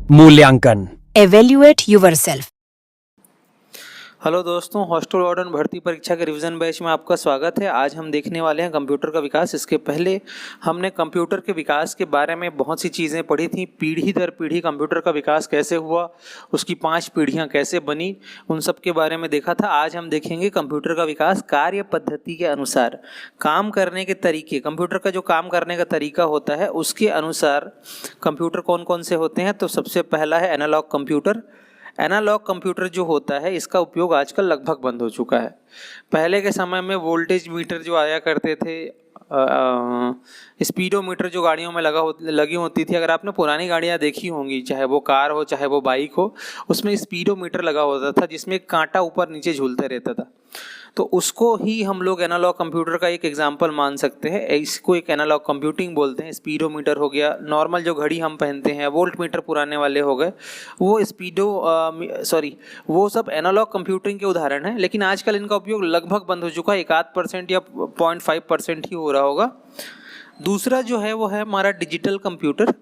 मूल्यांकन। Evaluate yourself. Hello दोस्तों, hostel warden भर्ती परीक्षा के रिवीजन बैच में आपका स्वागत है। आज हम देखने वाले हैं कंप्यूटर का विकास। इसके पहले हमने कंप्यूटर के विकास के बारे में बहुत सी चीज़ें पढ़ी थी। पीढ़ी दर पीढ़ी कंप्यूटर का विकास कैसे हुआ, उसकी 5 पीढ़ियां कैसे बनी, उन सब के बारे में देखा था। आज हम देखेंगे कंप्यूटर का विकास कार्य पद्धति के अनुसार, काम करने के तरीके, कंप्यूटर का जो काम करने का तरीका होता है उसके अनुसार कंप्यूटर कौन कौन से होते हैं। तो सबसे पहला है एनालॉग कंप्यूटर। एनालॉग कंप्यूटर जो होता है इसका उपयोग आजकल लगभग बंद हो चुका है। पहले के समय में वोल्टेज मीटर जो आया करते थे, स्पीडोमीटर जो गाड़ियों में लगी होती थी, अगर आपने पुरानी गाड़ियां देखी होंगी, चाहे वो कार हो चाहे वो बाइक हो, उसमें स्पीडोमीटर लगा होता था जिसमें एक कांटा ऊपर नीचे झूलते रहता था। तो उसको ही हम लोग एनालॉग कंप्यूटर का एक एग्जाम्पल मान सकते हैं। इसको एक एनालॉग कंप्यूटिंग बोलते हैं। स्पीडोमीटर हो गया, नॉर्मल जो घड़ी हम पहनते हैं, वोल्ट मीटर पुराने वाले हो गए, वो सब एनालॉग कंप्यूटिंग के उदाहरण हैं। लेकिन आजकल इनका उपयोग लगभग बंद हो चुका है। 1% या 0.5% ही हो रहा होगा। दूसरा जो है वो है हमारा डिजिटल कंप्यूटर।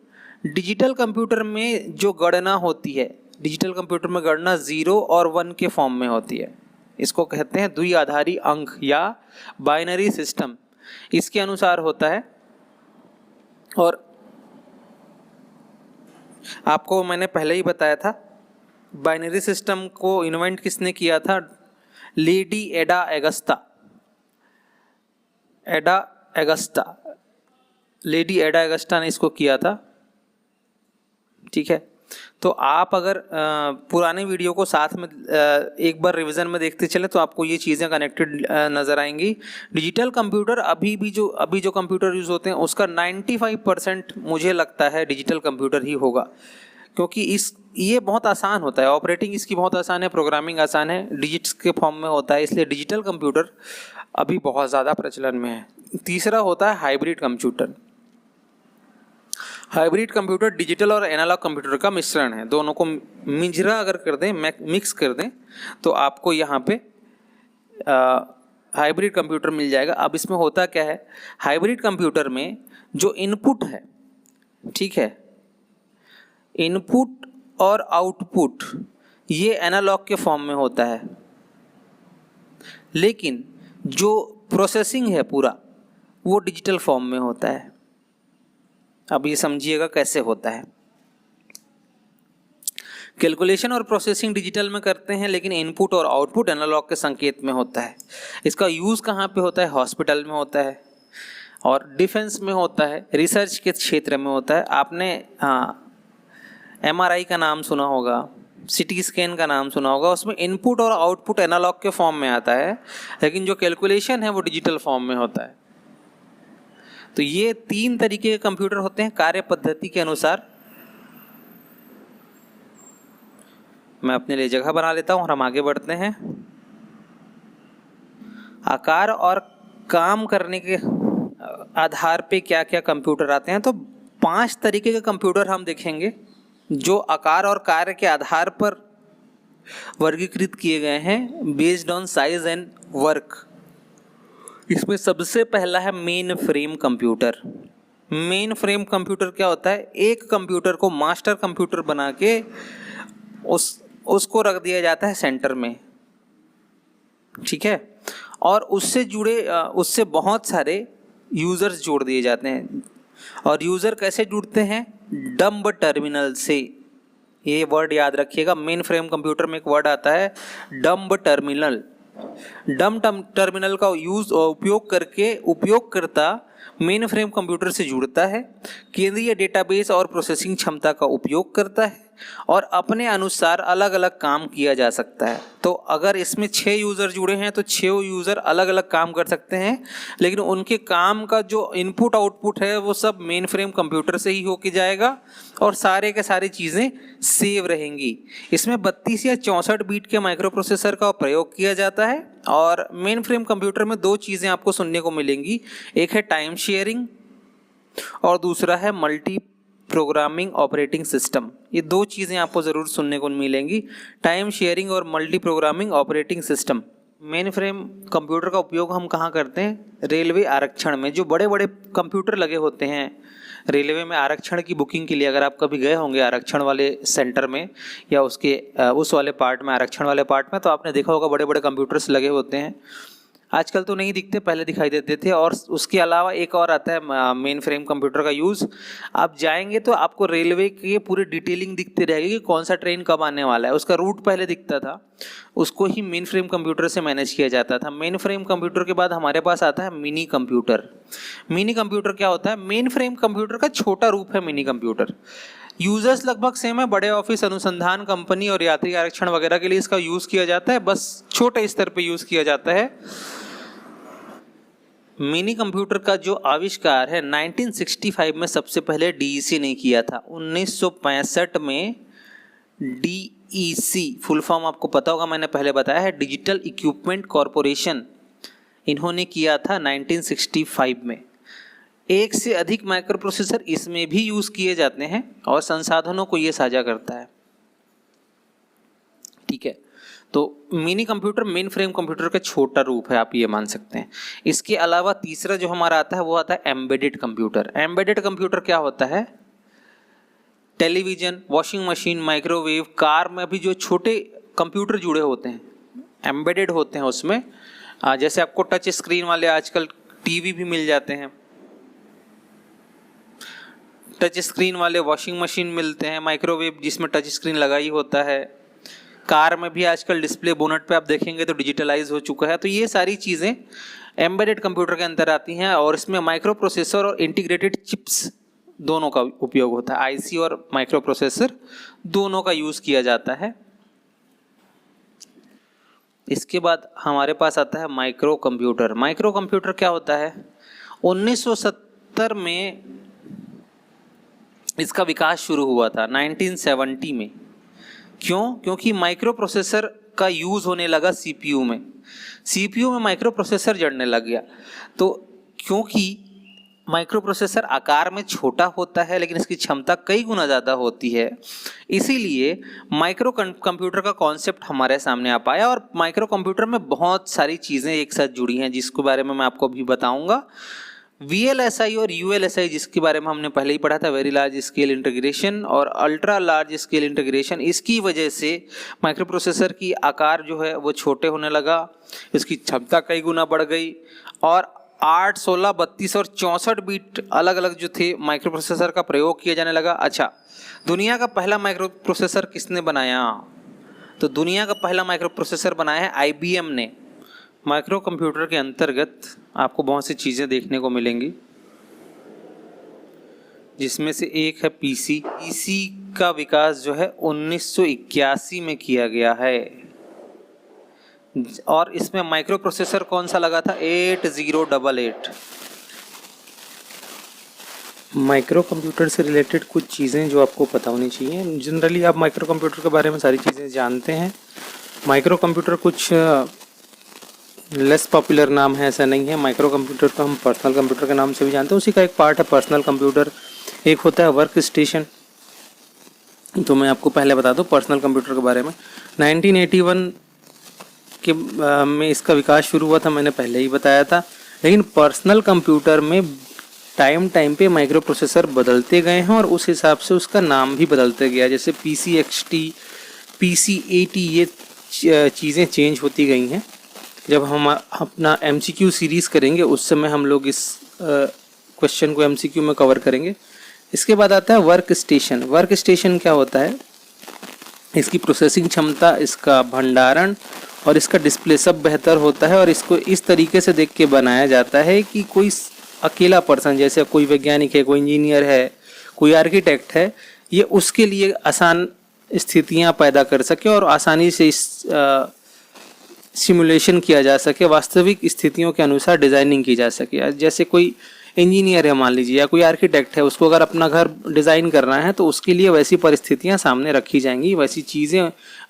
डिजिटल कंप्यूटर में जो गणना होती है, डिजिटल कंप्यूटर में गणना 0 और 1 के फॉर्म में होती है। इसको कहते हैं द्विआधारी अंक या बाइनरी सिस्टम, इसके अनुसार होता है। और आपको मैंने पहले ही बताया था, बाइनरी सिस्टम को इन्वेंट किसने किया था? लेडी एडा एगस्टा ने इसको किया था। ठीक है, तो आप अगर पुराने वीडियो को साथ में एक बार रिवीजन में देखते चले तो आपको ये चीज़ें कनेक्टेड नज़र आएंगी। डिजिटल कंप्यूटर अभी जो कंप्यूटर यूज़ होते हैं उसका 95% मुझे लगता है डिजिटल कंप्यूटर ही होगा, क्योंकि ये बहुत आसान होता है। ऑपरेटिंग इसकी बहुत आसान है, प्रोग्रामिंग आसान है, डिजिट्स के फॉर्म में होता है, इसलिए डिजिटल कंप्यूटर अभी बहुत ज़्यादा प्रचलन में है। तीसरा होता है hybrid computer. Hybrid computer digital और एनालॉग कंप्यूटर का मिश्रण है। दोनों को मिंजरा अगर कर दें, मिक्स कर दें, तो आपको यहाँ पे हाइब्रिड कंप्यूटर मिल जाएगा। अब इसमें होता क्या है, हाइब्रिड कंप्यूटर में जो इनपुट है, ठीक है, इनपुट और आउटपुट ये एनालॉग के फॉर्म में होता है, लेकिन जो प्रोसेसिंग है पूरा वो डिजिटल फॉर्म में होता है। अब ये समझिएगा कैसे होता है। कैलकुलेशन और प्रोसेसिंग डिजिटल में करते हैं, लेकिन इनपुट और आउटपुट एनालॉग के संकेत में होता है। इसका यूज़ कहाँ पे होता है? हॉस्पिटल में होता है और डिफेंस में होता है, रिसर्च के क्षेत्र में होता है। आपने MRI का नाम सुना होगा, CT स्कैन का नाम सुना होगा, उसमें इनपुट और आउटपुट एनालॉग के फॉर्म में आता है, लेकिन जो कैलकुलेशन है वो डिजिटल फॉर्म में होता है। तो ये 3 तरीके के कंप्यूटर होते हैं कार्य पद्धति के अनुसार। मैं अपने लिए जगह बना लेता हूं और हम आगे बढ़ते हैं। आकार और काम करने के आधार पे क्या क्या कंप्यूटर आते हैं, तो 5 तरीके के कंप्यूटर हम देखेंगे जो आकार और कार्य के आधार पर वर्गीकृत किए गए हैं, based on size and work. इसमें सबसे पहला है main frame computer. Main frame computer क्या होता है? एक कंप्यूटर को मास्टर कंप्यूटर बना के उसको रख दिया जाता है सेंटर में, ठीक है, और उससे बहुत सारे यूजर्स जोड़ दिए जाते हैं। और यूजर कैसे जुड़ते हैं? डम्ब टर्मिनल से। ये वर्ड याद रखिएगा, मेन फ्रेम कंप्यूटर में एक वर्ड आता है डम्ब टर्मिनल। डम्ब टर्मिनल का उपयोग करके उपयोगकर्ता मेन फ्रेम कंप्यूटर से जुड़ता है, केंद्रीय डेटाबेस और प्रोसेसिंग क्षमता का उपयोग करता है और अपने अनुसार अलग अलग काम किया जा सकता है। तो अगर इसमें 6 यूज़र जुड़े हैं तो 6 यूज़र अलग अलग काम कर सकते हैं, लेकिन उनके काम का जो इनपुट आउटपुट है वो सब मेन फ्रेम कंप्यूटर से ही होके जाएगा और सारे के सारी चीज़ें सेव रहेंगी। इसमें 32 या 64 बीट के माइक्रो प्रोसेसर का प्रयोग किया जाता है। और मेन फ्रेम कंप्यूटर में 2 चीज़ें आपको सुनने को मिलेंगी, एक है टाइम शेयरिंग और दूसरा है मल्टी प्रोग्रामिंग ऑपरेटिंग सिस्टम। ये 2 चीज़ें आपको ज़रूर सुनने को मिलेंगी, टाइम शेयरिंग और multi programming operating system. Main frame computer का उपयोग हम कहाँ करते हैं? रेलवे आरक्षण में। जो बड़े बड़े कंप्यूटर लगे होते हैं रेलवे में आरक्षण की बुकिंग के लिए, अगर आप कभी गए होंगे आरक्षण वाले सेंटर में या उसके उस वाले पार्ट में, आरक्षण वाले पार्ट में, तो आपने देखा होगा बड़े बड़े कंप्यूटर्स लगे होते हैं। आजकल तो नहीं दिखते, पहले दिखाई देते थे। और उसके अलावा एक और आता है मेन फ्रेम कंप्यूटर का यूज़। आप जाएंगे तो आपको रेलवे की पूरी डिटेलिंग दिखती रहेगी कि कौन सा ट्रेन कब आने वाला है। उसका रूट पहले दिखता था, उसको ही मेन फ्रेम कंप्यूटर से मैनेज किया जाता था। मेन फ्रेम कंप्यूटर के बाद हमारे पास आता है मिनी कंप्यूटर। मिनी कंप्यूटर क्या होता है? मेन फ्रेम कंप्यूटर का छोटा रूप है मिनी कंप्यूटर। यूजर्स लगभग सेम है, बड़े ऑफिस, अनुसंधान, कंपनी और यात्री आरक्षण वगैरह के लिए इसका यूज़ किया जाता है, बस छोटे स्तर पे यूज़ किया जाता है। मिनी कंप्यूटर का जो आविष्कार है 1965 में सबसे पहले डीईसी ने किया था। 1965 में डीईसी, फुल फॉर्म आपको पता होगा, मैंने पहले बताया है, डिजिटल इक्विपमेंट कॉरपोरेशन, इन्होंने किया था 1965 में। एक से अधिक माइक्रो प्रोसेसर इसमें भी यूज़ किए जाते हैं और संसाधनों को ये साझा करता है। ठीक है, तो mini computer main frame computer का छोटा रूप है, आप ये मान सकते हैं। इसके अलावा तीसरा जो हमारा आता है वो आता है एम्बेडेड कंप्यूटर। एम्बेडेड कंप्यूटर क्या होता है? Television, washing machine, microwave, car में भी जो छोटे कंप्यूटर जुड़े होते हैं एम्बेडेड होते हैं उसमें। जैसे आपको टच स्क्रीन वाले आजकल टीवी भी मिल जाते हैं, टच स्क्रीन वाले वॉशिंग मशीन मिलते हैं, माइक्रोवेव जिसमें टच स्क्रीन लगा ही होता है, कार में भी आजकल डिस्प्ले बोनट पे आप देखेंगे तो डिजिटलाइज हो चुका है। तो ये सारी चीज़ें एम्बेडेड कंप्यूटर के अंदर आती हैं और इसमें माइक्रो प्रोसेसर और इंटीग्रेटेड चिप्स दोनों का उपयोग होता है। आईसी और माइक्रो प्रोसेसर दोनों का यूज़ किया जाता है। इसके बाद हमारे पास आता है माइक्रो कंप्यूटर। माइक्रो कंप्यूटर क्या होता है? 1970 में इसका विकास शुरू हुआ था, 1970 में। क्यों? क्योंकि माइक्रो प्रोसेसर का यूज़ होने लगा सीपीयू में। सीपीयू में माइक्रो प्रोसेसर जड़ने लग गया। तो क्योंकि माइक्रो प्रोसेसर आकार में छोटा होता है लेकिन इसकी क्षमता कई गुना ज़्यादा होती है, इसीलिए माइक्रो कंप्यूटर का कॉन्सेप्ट हमारे सामने आ पाया। और माइक्रो कंप्यूटर में बहुत सारी चीज़ें एक साथ जुड़ी हैं जिसके बारे में मैं आपको अभी बताऊँगा। VLSI और ULSI जिसके बारे में हमने पहले ही पढ़ा था, वेरी लार्ज स्केल इंटीग्रेशन और अल्ट्रा लार्ज स्केल इंटीग्रेशन, इसकी वजह से माइक्रो प्रोसेसर की आकार जो है वो छोटे होने लगा, इसकी क्षमता कई गुना बढ़ गई और 8, 16, 32 और 64 बीट अलग अलग जो थे माइक्रो प्रोसेसर का प्रयोग किया जाने लगा। अच्छा, दुनिया का पहला माइक्रो प्रोसेसर किसने बनाया? तो दुनिया का पहला माइक्रो प्रोसेसर बनाया है IBM ने। माइक्रो कंप्यूटर के अंतर्गत आपको बहुत सी चीज़ें देखने को मिलेंगी, जिसमें से एक है पीसी। पीसी का विकास जो है 1981 में किया गया है और इसमें माइक्रो प्रोसेसर कौन सा लगा था? 8088। माइक्रो कंप्यूटर से रिलेटेड कुछ चीज़ें जो आपको पता होनी चाहिए। जनरली आप माइक्रो कंप्यूटर के बारे में सारी चीज़ें जानते हैं। माइक्रो कंप्यूटर कुछ लेस पॉपुलर नाम है, ऐसा नहीं है। माइक्रो कंप्यूटर को हम पर्सनल कंप्यूटर के नाम से भी जानते हैं, उसी का एक पार्ट है पर्सनल कंप्यूटर। एक होता है वर्क स्टेशन। तो मैं आपको पहले बता दूं पर्सनल कंप्यूटर के बारे में। 1981 के में इसका विकास शुरू हुआ था, मैंने पहले ही बताया था। लेकिन पर्सनल कंप्यूटर में टाइम पे माइक्रो प्रोसेसर बदलते गए हैं और उस हिसाब से उसका नाम भी बदलते गया। जैसे PCXT, PC80 ये चीज़ें चेंज होती गई हैं। जब हम अपना MCQ सीरीज़ करेंगे उस समय हम लोग इस क्वेश्चन को MCQ में कवर करेंगे। इसके बाद आता है वर्क स्टेशन। वर्क स्टेशन क्या होता है? इसकी प्रोसेसिंग क्षमता, इसका भंडारण और इसका डिस्प्ले सब बेहतर होता है और इसको इस तरीके से देख के बनाया जाता है कि कोई अकेला पर्सन, जैसे कोई वैज्ञानिक है, कोई इंजीनियर है, कोई आर्किटेक्ट है, ये उसके लिए आसान स्थितियां पैदा कर सके और आसानी से इस सिमुलेशन किया जा सके, वास्तविक स्थितियों के अनुसार डिज़ाइनिंग की जा सके। जैसे कोई इंजीनियर है मान लीजिए या कोई आर्किटेक्ट है, उसको अगर अपना घर डिज़ाइन करना है तो उसके लिए वैसी परिस्थितियां सामने रखी जाएंगी, वैसी चीज़ें,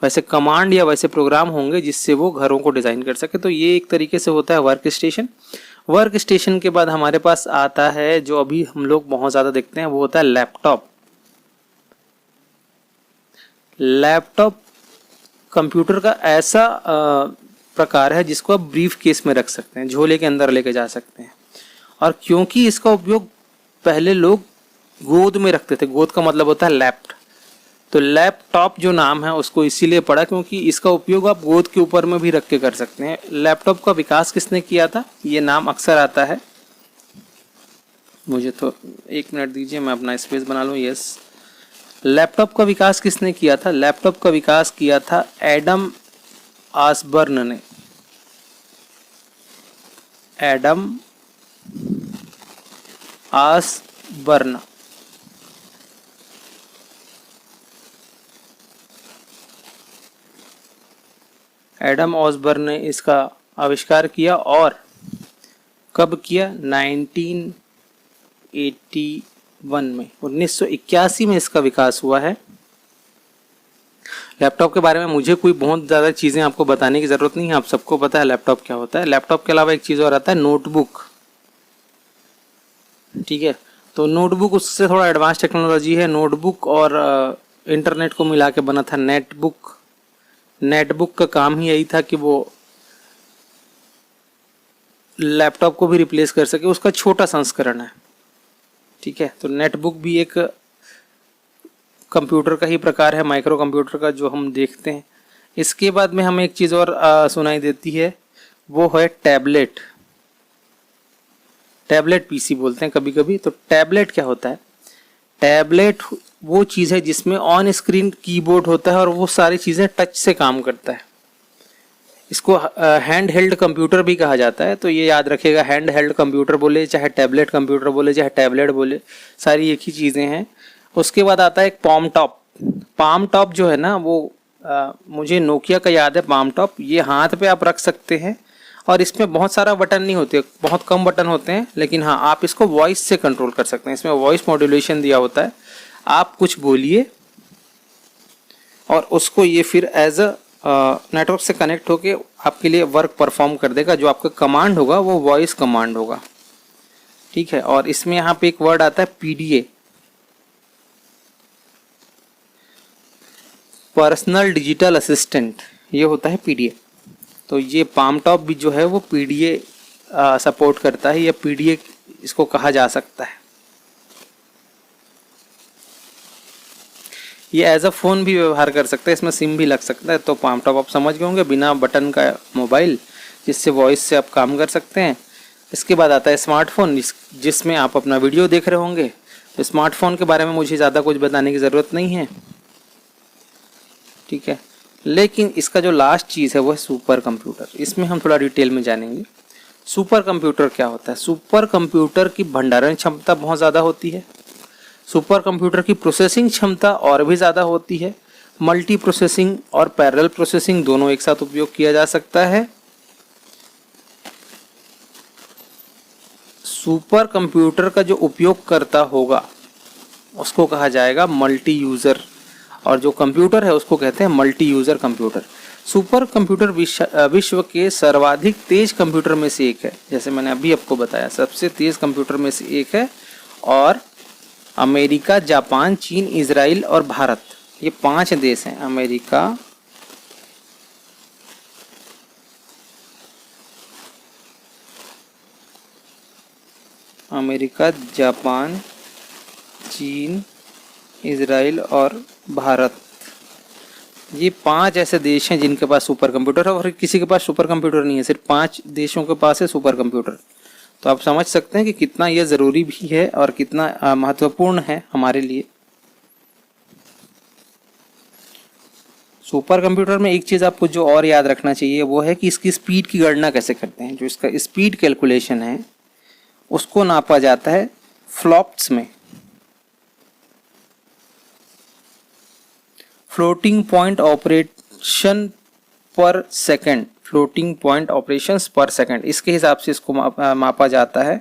वैसे कमांड या वैसे प्रोग्राम होंगे जिससे वो घरों को डिज़ाइन कर सके। तो ये एक तरीके से होता है वर्क स्टेशन। वर्क स्टेशन के बाद हमारे पास आता है जो अभी हम लोग बहुत ज़्यादा देखते हैं, वो होता है लैपटॉप। लैपटॉप कंप्यूटर का ऐसा प्रकार है जिसको आप ब्रीफ केस में रख सकते हैं, झोले के अंदर लेके जा सकते हैं। और क्योंकि इसका उपयोग पहले लोग गोद में रखते थे, गोद का मतलब होता है लैप्ट, तो लैपटॉप जो नाम है उसको इसीलिए पड़ा क्योंकि इसका उपयोग आप गोद के ऊपर में भी रख के कर सकते हैं। लैपटॉप का विकास किसने किया था, ये नाम अक्सर आता है। मुझे तो 1 मिनट दीजिए, मैं अपना स्पेस बना लूँ। यस, लैपटॉप का विकास किसने किया था? लैपटॉप का विकास किया था एडम ऑसबर्न ने। Adam Osborne. एडम ऑसबर्न ने इसका आविष्कार किया और कब किया? 1981 में, 1981 में इसका विकास हुआ है। लैपटॉप के बारे में मुझे कोई बहुत ज़्यादा चीज़ें आपको बताने की ज़रूरत नहीं है, आप सबको पता है लैपटॉप क्या होता है। लैपटॉप के अलावा एक चीज़ और आता है, नोटबुक। ठीक है, तो नोटबुक उससे थोड़ा एडवांस टेक्नोलॉजी है। नोटबुक और इंटरनेट को मिला के बना था नेटबुक। नेटबुक का काम ही यही था कि वो लैपटॉप को भी रिप्लेस कर सके, उसका छोटा संस्करण है। ठीक है, तो नेटबुक भी एक कंप्यूटर का ही प्रकार है, माइक्रो कंप्यूटर का, जो हम देखते हैं। इसके बाद में हमें एक चीज़ और सुनाई देती है, वो है टैबलेट। टैबलेट पीसी बोलते हैं कभी कभी। तो टैबलेट क्या होता है? टैबलेट वो चीज़ है जिसमें ऑन स्क्रीन कीबोर्ड होता है और वो सारी चीज़ें टच से काम करता है। इसको हैंड हेल्ड कंप्यूटर भी कहा जाता है। तो ये याद रखिएगा, हैंड हेल्ड कंप्यूटर बोले, चाहे टैबलेट कंप्यूटर बोले, चाहे टैबलेट बोले, सारी एक ही चीज़ें हैं। उसके बाद आता है एक पाम टॉप। पाम टॉप जो है ना, वो मुझे नोकिया का याद है पाम टॉप। ये हाथ पे आप रख सकते हैं और इसमें बहुत सारा बटन नहीं होते, बहुत कम बटन होते हैं, लेकिन हाँ, आप इसको वॉइस से कंट्रोल कर सकते हैं। इसमें वॉइस मॉड्यूलेशन दिया होता है, आप कुछ बोलिए और उसको ये फिर एज अ नेटवर्क से कनेक्ट होके आपके लिए वर्क परफॉर्म कर देगा। जो आपका कमांड होगा वो वॉइस कमांड होगा। ठीक है, और इसमें यहाँ पे एक वर्ड आता है पीडीए, पर्सनल डिजिटल असिस्टेंट, ये होता है पीडीए। तो ये पाम टॉप भी जो है वो पीडीए सपोर्ट करता है, या पीडीए इसको कहा जा सकता है। ये एज अ फ़ोन भी व्यवहार कर सकता है, इसमें सिम भी लग सकता है। तो पाम टॉप आप समझ गए होंगे, बिना बटन का मोबाइल जिससे वॉइस से आप काम कर सकते हैं। इसके बाद आता है स्मार्टफोन, जिसमें आप अपना वीडियो देख रहे होंगे। तो स्मार्टफोन के बारे में मुझे ज़्यादा कुछ बताने की ज़रूरत नहीं है। ठीक है, लेकिन इसका जो लास्ट चीज़ है वो है सुपर कंप्यूटर। इसमें हम थोड़ा डिटेल में जानेंगे। सुपर कंप्यूटर क्या होता है? सुपर कंप्यूटर की भंडारण क्षमता बहुत ज़्यादा होती है। सुपर कंप्यूटर की प्रोसेसिंग क्षमता और भी ज़्यादा होती है। मल्टी प्रोसेसिंग और पैरेलल प्रोसेसिंग दोनों एक साथ उपयोग किया जा सकता है। सुपर कंप्यूटर का जो उपयोगकर्ता होगा उसको कहा जाएगा मल्टी यूज़र, और जो कंप्यूटर है उसको कहते हैं multi user computer. Super computer विश्व के सर्वाधिक तेज कंप्यूटर में से एक है। जैसे मैंने अभी आपको बताया, सबसे तेज कंप्यूटर में से एक है। और अमेरिका, जापान, चीन, इजराइल और भारत, ये 5 देश हैं। अमेरिका, जापान, चीन, इजराइल और भारत, ये 5 ऐसे देश हैं जिनके पास सुपर कंप्यूटर है। और किसी के पास सुपर कंप्यूटर नहीं है, सिर्फ 5 देशों के पास है सुपर कंप्यूटर। तो आप समझ सकते हैं कि कितना ये ज़रूरी भी है और कितना महत्वपूर्ण है हमारे लिए। सुपर कंप्यूटर में एक चीज़ आपको जो और याद रखना चाहिए वो है कि इसकी स्पीड की गणना कैसे करते हैं। जो इसका स्पीड कैलकुलेशन है उसको नापा जाता है फ्लॉप्स में, फ्लोटिंग पॉइंट ऑपरेशन पर सेकंड। फ्लोटिंग पॉइंट ऑपरेशंस पर सेकंड, इसके हिसाब से इसको मापा जाता है।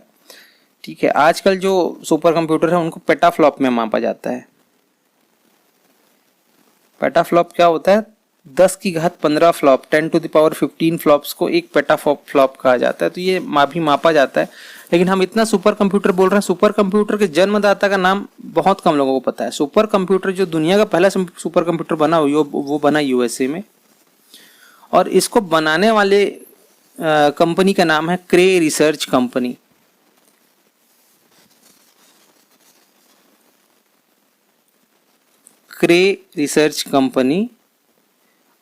ठीक है, आजकल जो सुपर कंप्यूटर है उनको पेटाफ्लॉप में मापा जाता है। पेटाफ्लॉप क्या होता है? 10 की घात 15 flop, 10 to the power 15 flops को एक पेटाफ्लॉप कहा जाता है। तो ये भी मापा जाता है। लेकिन हम इतना सुपर कंप्यूटर बोल रहे हैं, सुपर कंप्यूटर के जन्मदाता का नाम बहुत कम लोगों को पता है। सुपर कंप्यूटर जो दुनिया का पहला सुपर कंप्यूटर बना वो बना यूएसए में, और इसको बनाने वाले कंपनी का नाम है क्रे रिसर्च कंपनी। क्रे रिसर्च कंपनी।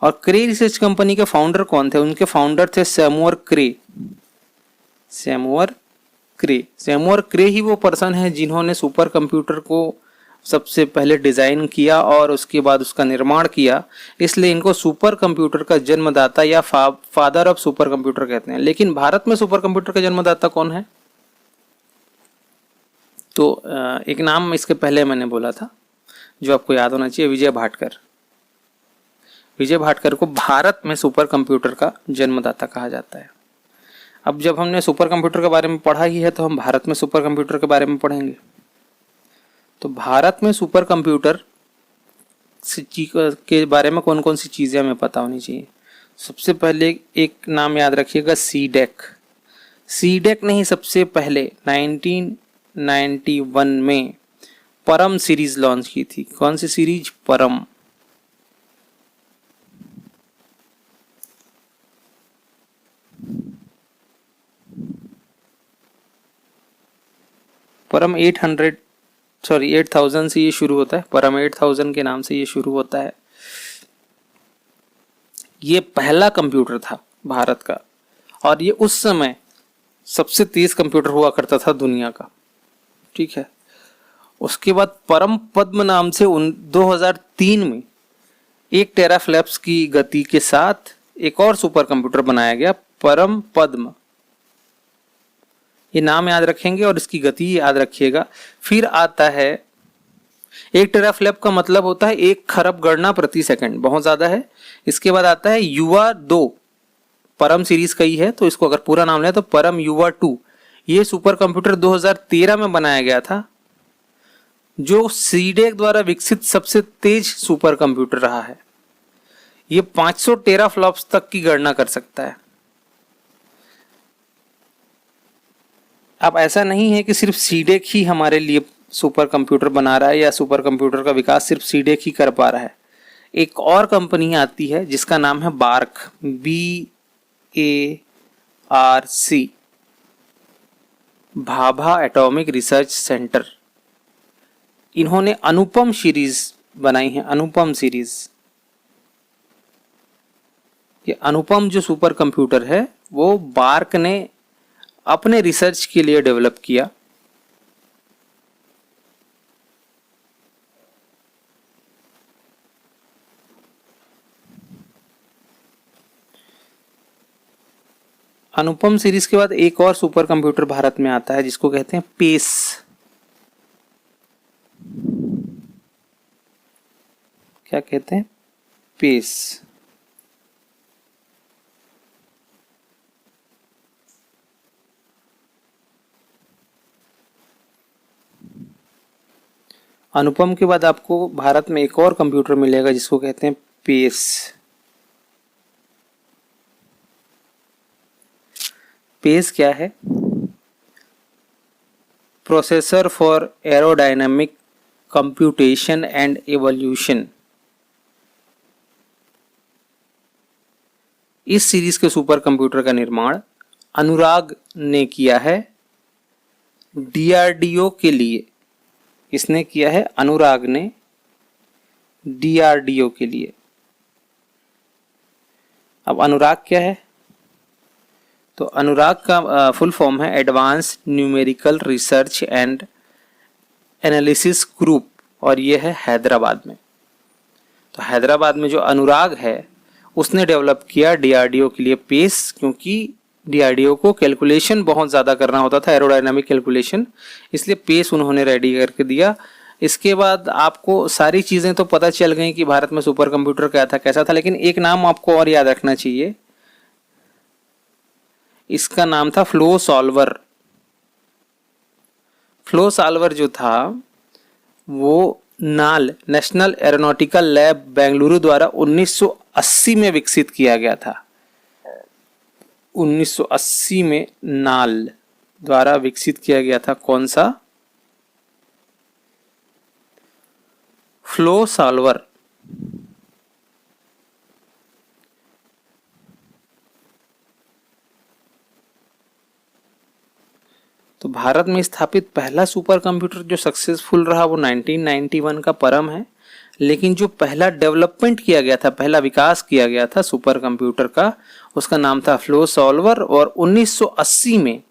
और क्रे रिसर्च कंपनी के फाउंडर कौन थे? उनके फाउंडर थे सैमुअल क्रे। सैमुअल क्रे ही वो पर्सन है जिन्होंने सुपर कंप्यूटर को सबसे पहले डिजाइन किया और उसके बाद उसका निर्माण किया, इसलिए इनको सुपर कंप्यूटर का जन्मदाता या फादर ऑफ सुपर कंप्यूटर कहते हैं। लेकिन भारत में सुपर कंप्यूटर का जन्मदाता कौन है? तो एक नाम इसके पहले मैंने बोला था जो आपको याद होना चाहिए, विजय भाटकर। विजय भाटकर को भारत में सुपर कंप्यूटर का जन्मदाता कहा जाता है। अब जब हमने सुपर कंप्यूटर के बारे में पढ़ा ही है तो हम भारत में सुपर कंप्यूटर के बारे में पढ़ेंगे। तो भारत में सुपर कंप्यूटर के बारे में कौन कौन सी चीज़ें हमें पता होनी चाहिए। सबसे पहले एक नाम याद रखिएगा, सीडेक। सीडेक ने ही सबसे पहले 1991 में परम सीरीज लॉन्च की थी। कौन सी सीरीज? परम। परम 8000 से ये शुरू होता है। परम 8000 के नाम से ये शुरू होता है। ये पहला कंप्यूटर था भारत का और ये उस समय सबसे तेज कंप्यूटर हुआ करता था दुनिया का। ठीक है। उसके बाद परम पद्म नाम से 2003 में 1 टेराफ्लॉप्स की गति के साथ एक और सुपर कंप्यूटर बनाया गया, परम पद्म। ये नाम याद रखेंगे और इसकी गति याद रखिएगा। फिर आता है 1 टेराफ्लॉप का मतलब होता है 1 खरब गणना प्रति सेकंड, बहुत ज्यादा है। इसके बाद आता है युवा 2, परम सीरीज का ही है तो इसको अगर पूरा नाम लें तो परम युवा 2। ये सुपर कंप्यूटर 2013 में बनाया गया था, जो सीडेक द्वारा विकसित सबसे तेज सुपर कंप्यूटर रहा है। ये 500 टेराफ्लॉप्स तक की गणना कर सकता है। अब ऐसा नहीं है कि सिर्फ सीडेक ही हमारे लिए सुपर कंप्यूटर बना रहा है या सुपर कंप्यूटर का विकास सिर्फ सीडेक ही कर पा रहा है। एक और कंपनी आती है जिसका नाम है bark, BARC, Bhabha atomic research centre. इन्होंने अनुपम सीरीज बनाई है, अनुपम सीरीज। ये अनुपम जो सुपर कंप्यूटर है वो बार्क ने अपने रिसर्च के लिए डेवलप किया। अनुपम सीरीज के बाद एक और सुपर कंप्यूटर भारत में आता है जिसको कहते हैं पेस। क्या कहते हैं? पेस। अनुपम के बाद आपको भारत में एक और कंप्यूटर मिलेगा जिसको कहते हैं पेस। पेस क्या है? Processor for aerodynamic computation and evolution. इस सीरीज के सुपर कंप्यूटर का निर्माण अनुराग ने किया है डीआरडीओ के लिए। किसने किया है? अनुराग ने डीआरडीओ के लिए। अब अनुराग क्या है? तो अनुराग का फुल फॉर्म है advance numerical research and analysis group, और ये है हैदराबाद में। तो हैदराबाद में जो अनुराग है उसने डेवलप किया डीआरडीओ के लिए पेस, क्योंकि डीआरडीओ को कैलकुलेशन बहुत ज़्यादा करना होता था, एरोडायनामिक कैलकुलेशन, इसलिए पेस उन्होंने रेडी करके दिया। इसके बाद आपको सारी चीज़ें तो पता चल गई कि भारत में सुपर कंप्यूटर क्या था, कैसा था, लेकिन एक नाम आपको और याद रखना चाहिए। इसका नाम था फ्लो सॉल्वर। फ्लो सॉल्वर जो था वो नाल, नेशनल एरोनॉटिकल लैब बेंगलुरु द्वारा 1980 में विकसित किया गया था। 1980 में नाल द्वारा विकसित किया गया था। कौन सा? Flow solver. तो भारत में स्थापित पहला सुपर कंप्यूटर जो सक्सेसफुल रहा वो 1991 का परम है, लेकिन जो पहला डेवलपमेंट किया गया था, पहला विकास किया गया था सुपर कंप्यूटर का, उसका नाम था फ्लो सॉल्वर, और 1980 में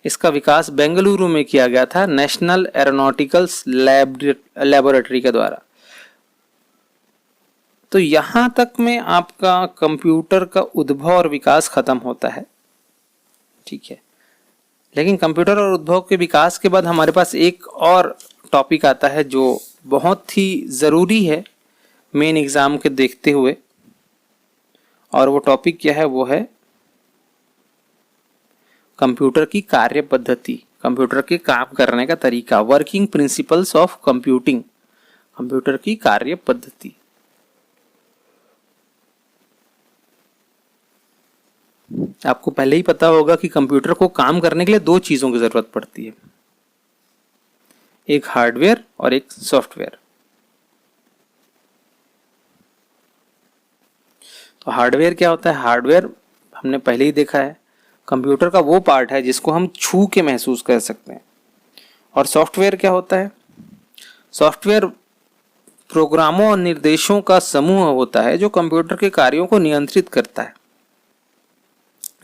इसका विकास बेंगलुरु में किया गया था नेशनल एरोनॉटिकल लैबोरेटरी के द्वारा। तो यहां तक में आपका कंप्यूटर का उद्भव और विकास खत्म होता है, ठीक है। लेकिन कंप्यूटर और उद्भव के विकास के बाद हमारे पास एक और टॉपिक आता है जो बहुत ही ज़रूरी है मेन एग्ज़ाम के देखते हुए, और वो टॉपिक क्या है, वो है कंप्यूटर की कार्य पद्धति, कंप्यूटर के काम करने का तरीका, working principles of computing, computer की कार्य पद्धति। आपको पहले ही पता होगा कि कंप्यूटर को काम करने के लिए दो चीज़ों की ज़रूरत पड़ती है, एक हार्डवेयर और एक सॉफ्टवेयर। तो हार्डवेयर क्या होता है? हार्डवेयर हमने पहले ही देखा है, कंप्यूटर का वो पार्ट है जिसको हम छू के महसूस कर सकते हैं। और सॉफ्टवेयर क्या होता है? सॉफ्टवेयर प्रोग्रामों और निर्देशों का समूह होता है जो कंप्यूटर के कार्यों को नियंत्रित करता है।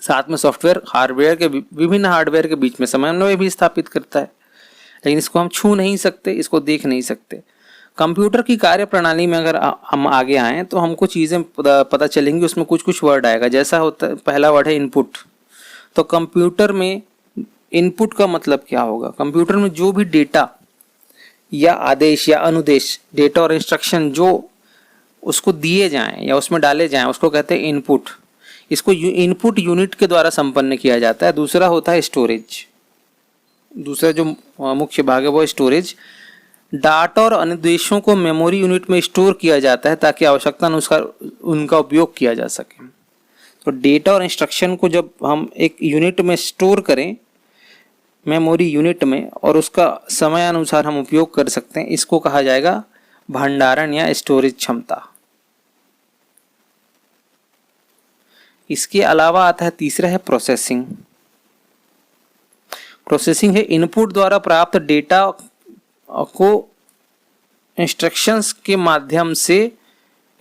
साथ में सॉफ्टवेयर हार्डवेयर के विभिन्न हार्डवेयर के बीच में समन्वय भी स्थापित करता है, लेकिन इसको हम छू नहीं सकते, इसको देख नहीं सकते। कंप्यूटर की कार्य प्रणाली में अगर हम आगे आएँ तो हमको चीज़ें पता चलेंगी, उसमें कुछ कुछ वर्ड आएगा। जैसा होता है, पहला वर्ड है इनपुट। तो कंप्यूटर में इनपुट का मतलब क्या होगा? कंप्यूटर में जो भी डेटा या आदेश या अनुदेश, डेटा और इंस्ट्रक्शन जो उसको दिए जाएं या उसमें डाले जाएं, उसको कहते हैं इनपुट। इसको इनपुट यूनिट के द्वारा संपन्न किया जाता है। दूसरा होता है स्टोरेज। दूसरा जो मुख्य भाग है वो स्टोरेज। डाटा और अनुदेशों को मेमोरी यूनिट में स्टोर किया जाता है ताकि आवश्यकता अनुसार उनका उपयोग किया जा सके। तो डेटा और इंस्ट्रक्शन को जब हम एक यूनिट में स्टोर करें, मेमोरी यूनिट में, और उसका समय अनुसार हम उपयोग कर सकते हैं, इसको कहा जाएगा भंडारण या स्टोरेज क्षमता। इसके अलावा आता है तीसरा है प्रोसेसिंग। प्रोसेसिंग है इनपुट द्वारा प्राप्त डेटा को इंस्ट्रक्शंस के माध्यम से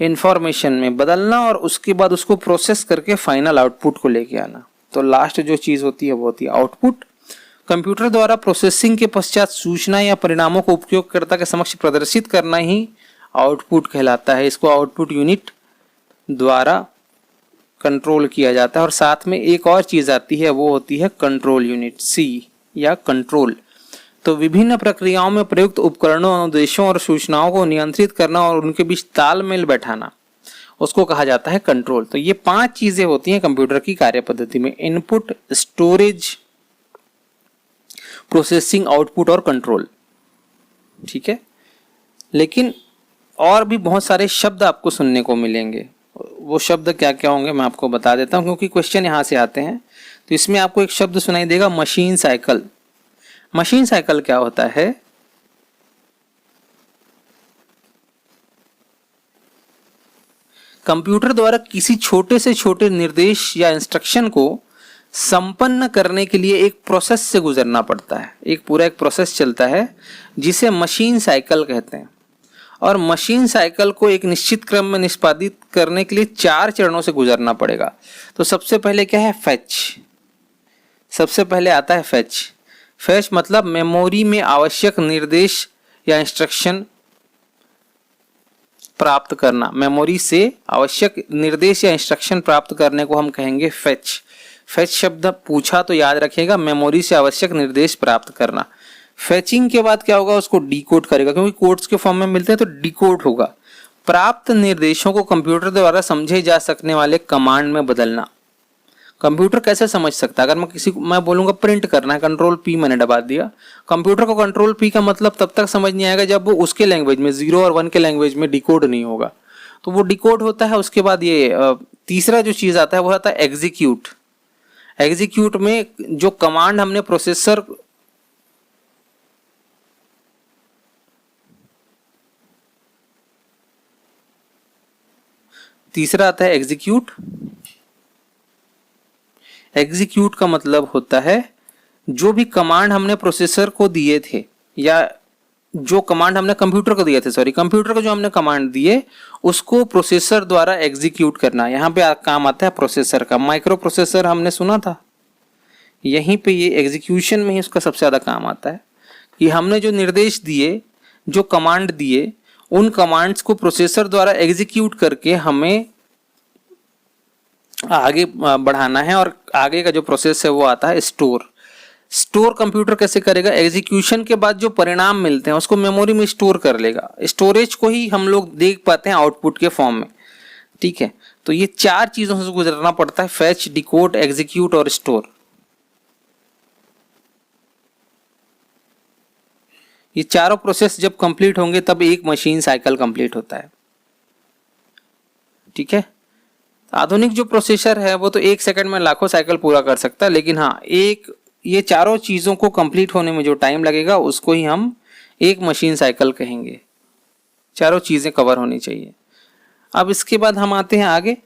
इंफॉर्मेशन में बदलना और उसके बाद उसको प्रोसेस करके फाइनल आउटपुट को लेके आना। तो लास्ट जो चीज़ होती है वो होती है आउटपुट। कंप्यूटर द्वारा प्रोसेसिंग के पश्चात सूचना या परिणामों को उपयोगकर्ता के समक्ष प्रदर्शित करना ही आउटपुट कहलाता है। इसको आउटपुट यूनिट द्वारा कंट्रोल किया जाता है। और साथ में एक और चीज़ आती है, वो होती है कंट्रोल यूनिट, सी या कंट्रोल। तो विभिन्न प्रक्रियाओं में प्रयुक्त उपकरणों, अनुदेशों और सूचनाओं को नियंत्रित करना और उनके बीच तालमेल बैठाना, उसको कहा जाता है कंट्रोल। तो ये 5 चीजें होती हैं कंप्यूटर की कार्य पद्धति में: इनपुट, स्टोरेज, प्रोसेसिंग, आउटपुट और कंट्रोल। ठीक है। लेकिन और भी बहुत सारे शब्द आपको सुनने को मिलेंगे। वो शब्द क्या क्या होंगे मैं आपको बता देता हूं, क्योंकि क्वेश्चन यहां से आते हैं। तो इसमें आपको एक शब्द सुनाई देगा, मशीन साइकिल। मशीन साइकिल क्या होता है? कंप्यूटर द्वारा किसी छोटे से छोटे निर्देश या इंस्ट्रक्शन को संपन्न करने के लिए एक प्रोसेस से गुजरना पड़ता है। एक प्रोसेस चलता है जिसे मशीन साइकिल कहते हैं। और मशीन साइकिल को एक निश्चित क्रम में निष्पादित करने के लिए 4 चरणों से गुजरना पड़ेगा। तो सबसे पहले क्या है? फैच। सबसे पहले आता है फैच। फैच मतलब मेमोरी में आवश्यक निर्देश या इंस्ट्रक्शन प्राप्त करना। मेमोरी से आवश्यक निर्देश या इंस्ट्रक्शन प्राप्त करने को हम कहेंगे फैच। फैच शब्द पूछा तो याद रखिएगा, मेमोरी से आवश्यक निर्देश प्राप्त करना। फैचिंग के बाद क्या होगा? उसको डिकोड करेगा, क्योंकि कोड्स के फॉर्म में मिलते हैं तो डिकोड होगा। प्राप्त निर्देशों को कंप्यूटर द्वारा समझे जा सकने वाले कमांड में बदलना। कंप्यूटर कैसे समझ सकता है? अगर मैं बोलूंगा प्रिंट करना है, कंट्रोल पी मैंने दबा दिया, कंप्यूटर को कंट्रोल पी का मतलब तब तक समझ नहीं आएगा जब वो उसके लैंग्वेज में 0 और 1 के लैंग्वेज में डिकोड नहीं होगा। तो वो डिकोड होता है। उसके बाद ये तीसरा जो चीज आता है वो आता है एग्जीक्यूट। एग्जीक्यूट में जो कमांड हमने प्रोसेसर तीसरा आता है एग्जीक्यूट। एग्जीक्यूट का मतलब होता है जो भी कमांड हमने प्रोसेसर को दिए थे, या जो कमांड हमने कंप्यूटर को दिए थे, सॉरी कंप्यूटर को जो हमने कमांड दिए उसको प्रोसेसर द्वारा एग्जीक्यूट करना। यहाँ पे काम आता है प्रोसेसर का। माइक्रो प्रोसेसर हमने सुना था, यहीं पे ये एग्जीक्यूशन में ही उसका सबसे ज़्यादा काम आता है कि हमने जो निर्देश दिए, जो कमांड दिए, उन कमांड्स को प्रोसेसर द्वारा एग्जीक्यूट करके हमें आगे बढ़ाना है। और आगे का जो प्रोसेस है वो आता है स्टोर। स्टोर कंप्यूटर कैसे करेगा? एग्जीक्यूशन के बाद जो परिणाम मिलते हैं उसको मेमोरी में स्टोर कर लेगा। स्टोरेज को ही हम लोग देख पाते हैं आउटपुट के फॉर्म में, ठीक है। तो ये 4 चीजों से गुजरना पड़ता है, फैच, डिकोड, एग्जीक्यूट और स्टोर। ये चारों प्रोसेस जब कंप्लीट होंगे तब एक मशीन साइकिल कंप्लीट होता है, ठीक है। आधुनिक जो प्रोसेसर है वो तो 1 सेकंड में लाखों साइकिल पूरा कर सकता है, लेकिन हाँ, ये चारों चीजों को कंप्लीट होने में जो टाइम लगेगा उसको ही हम एक मशीन साइकिल कहेंगे। चारों चीजें कवर होनी चाहिए। अब इसके बाद हम आते हैं आगे,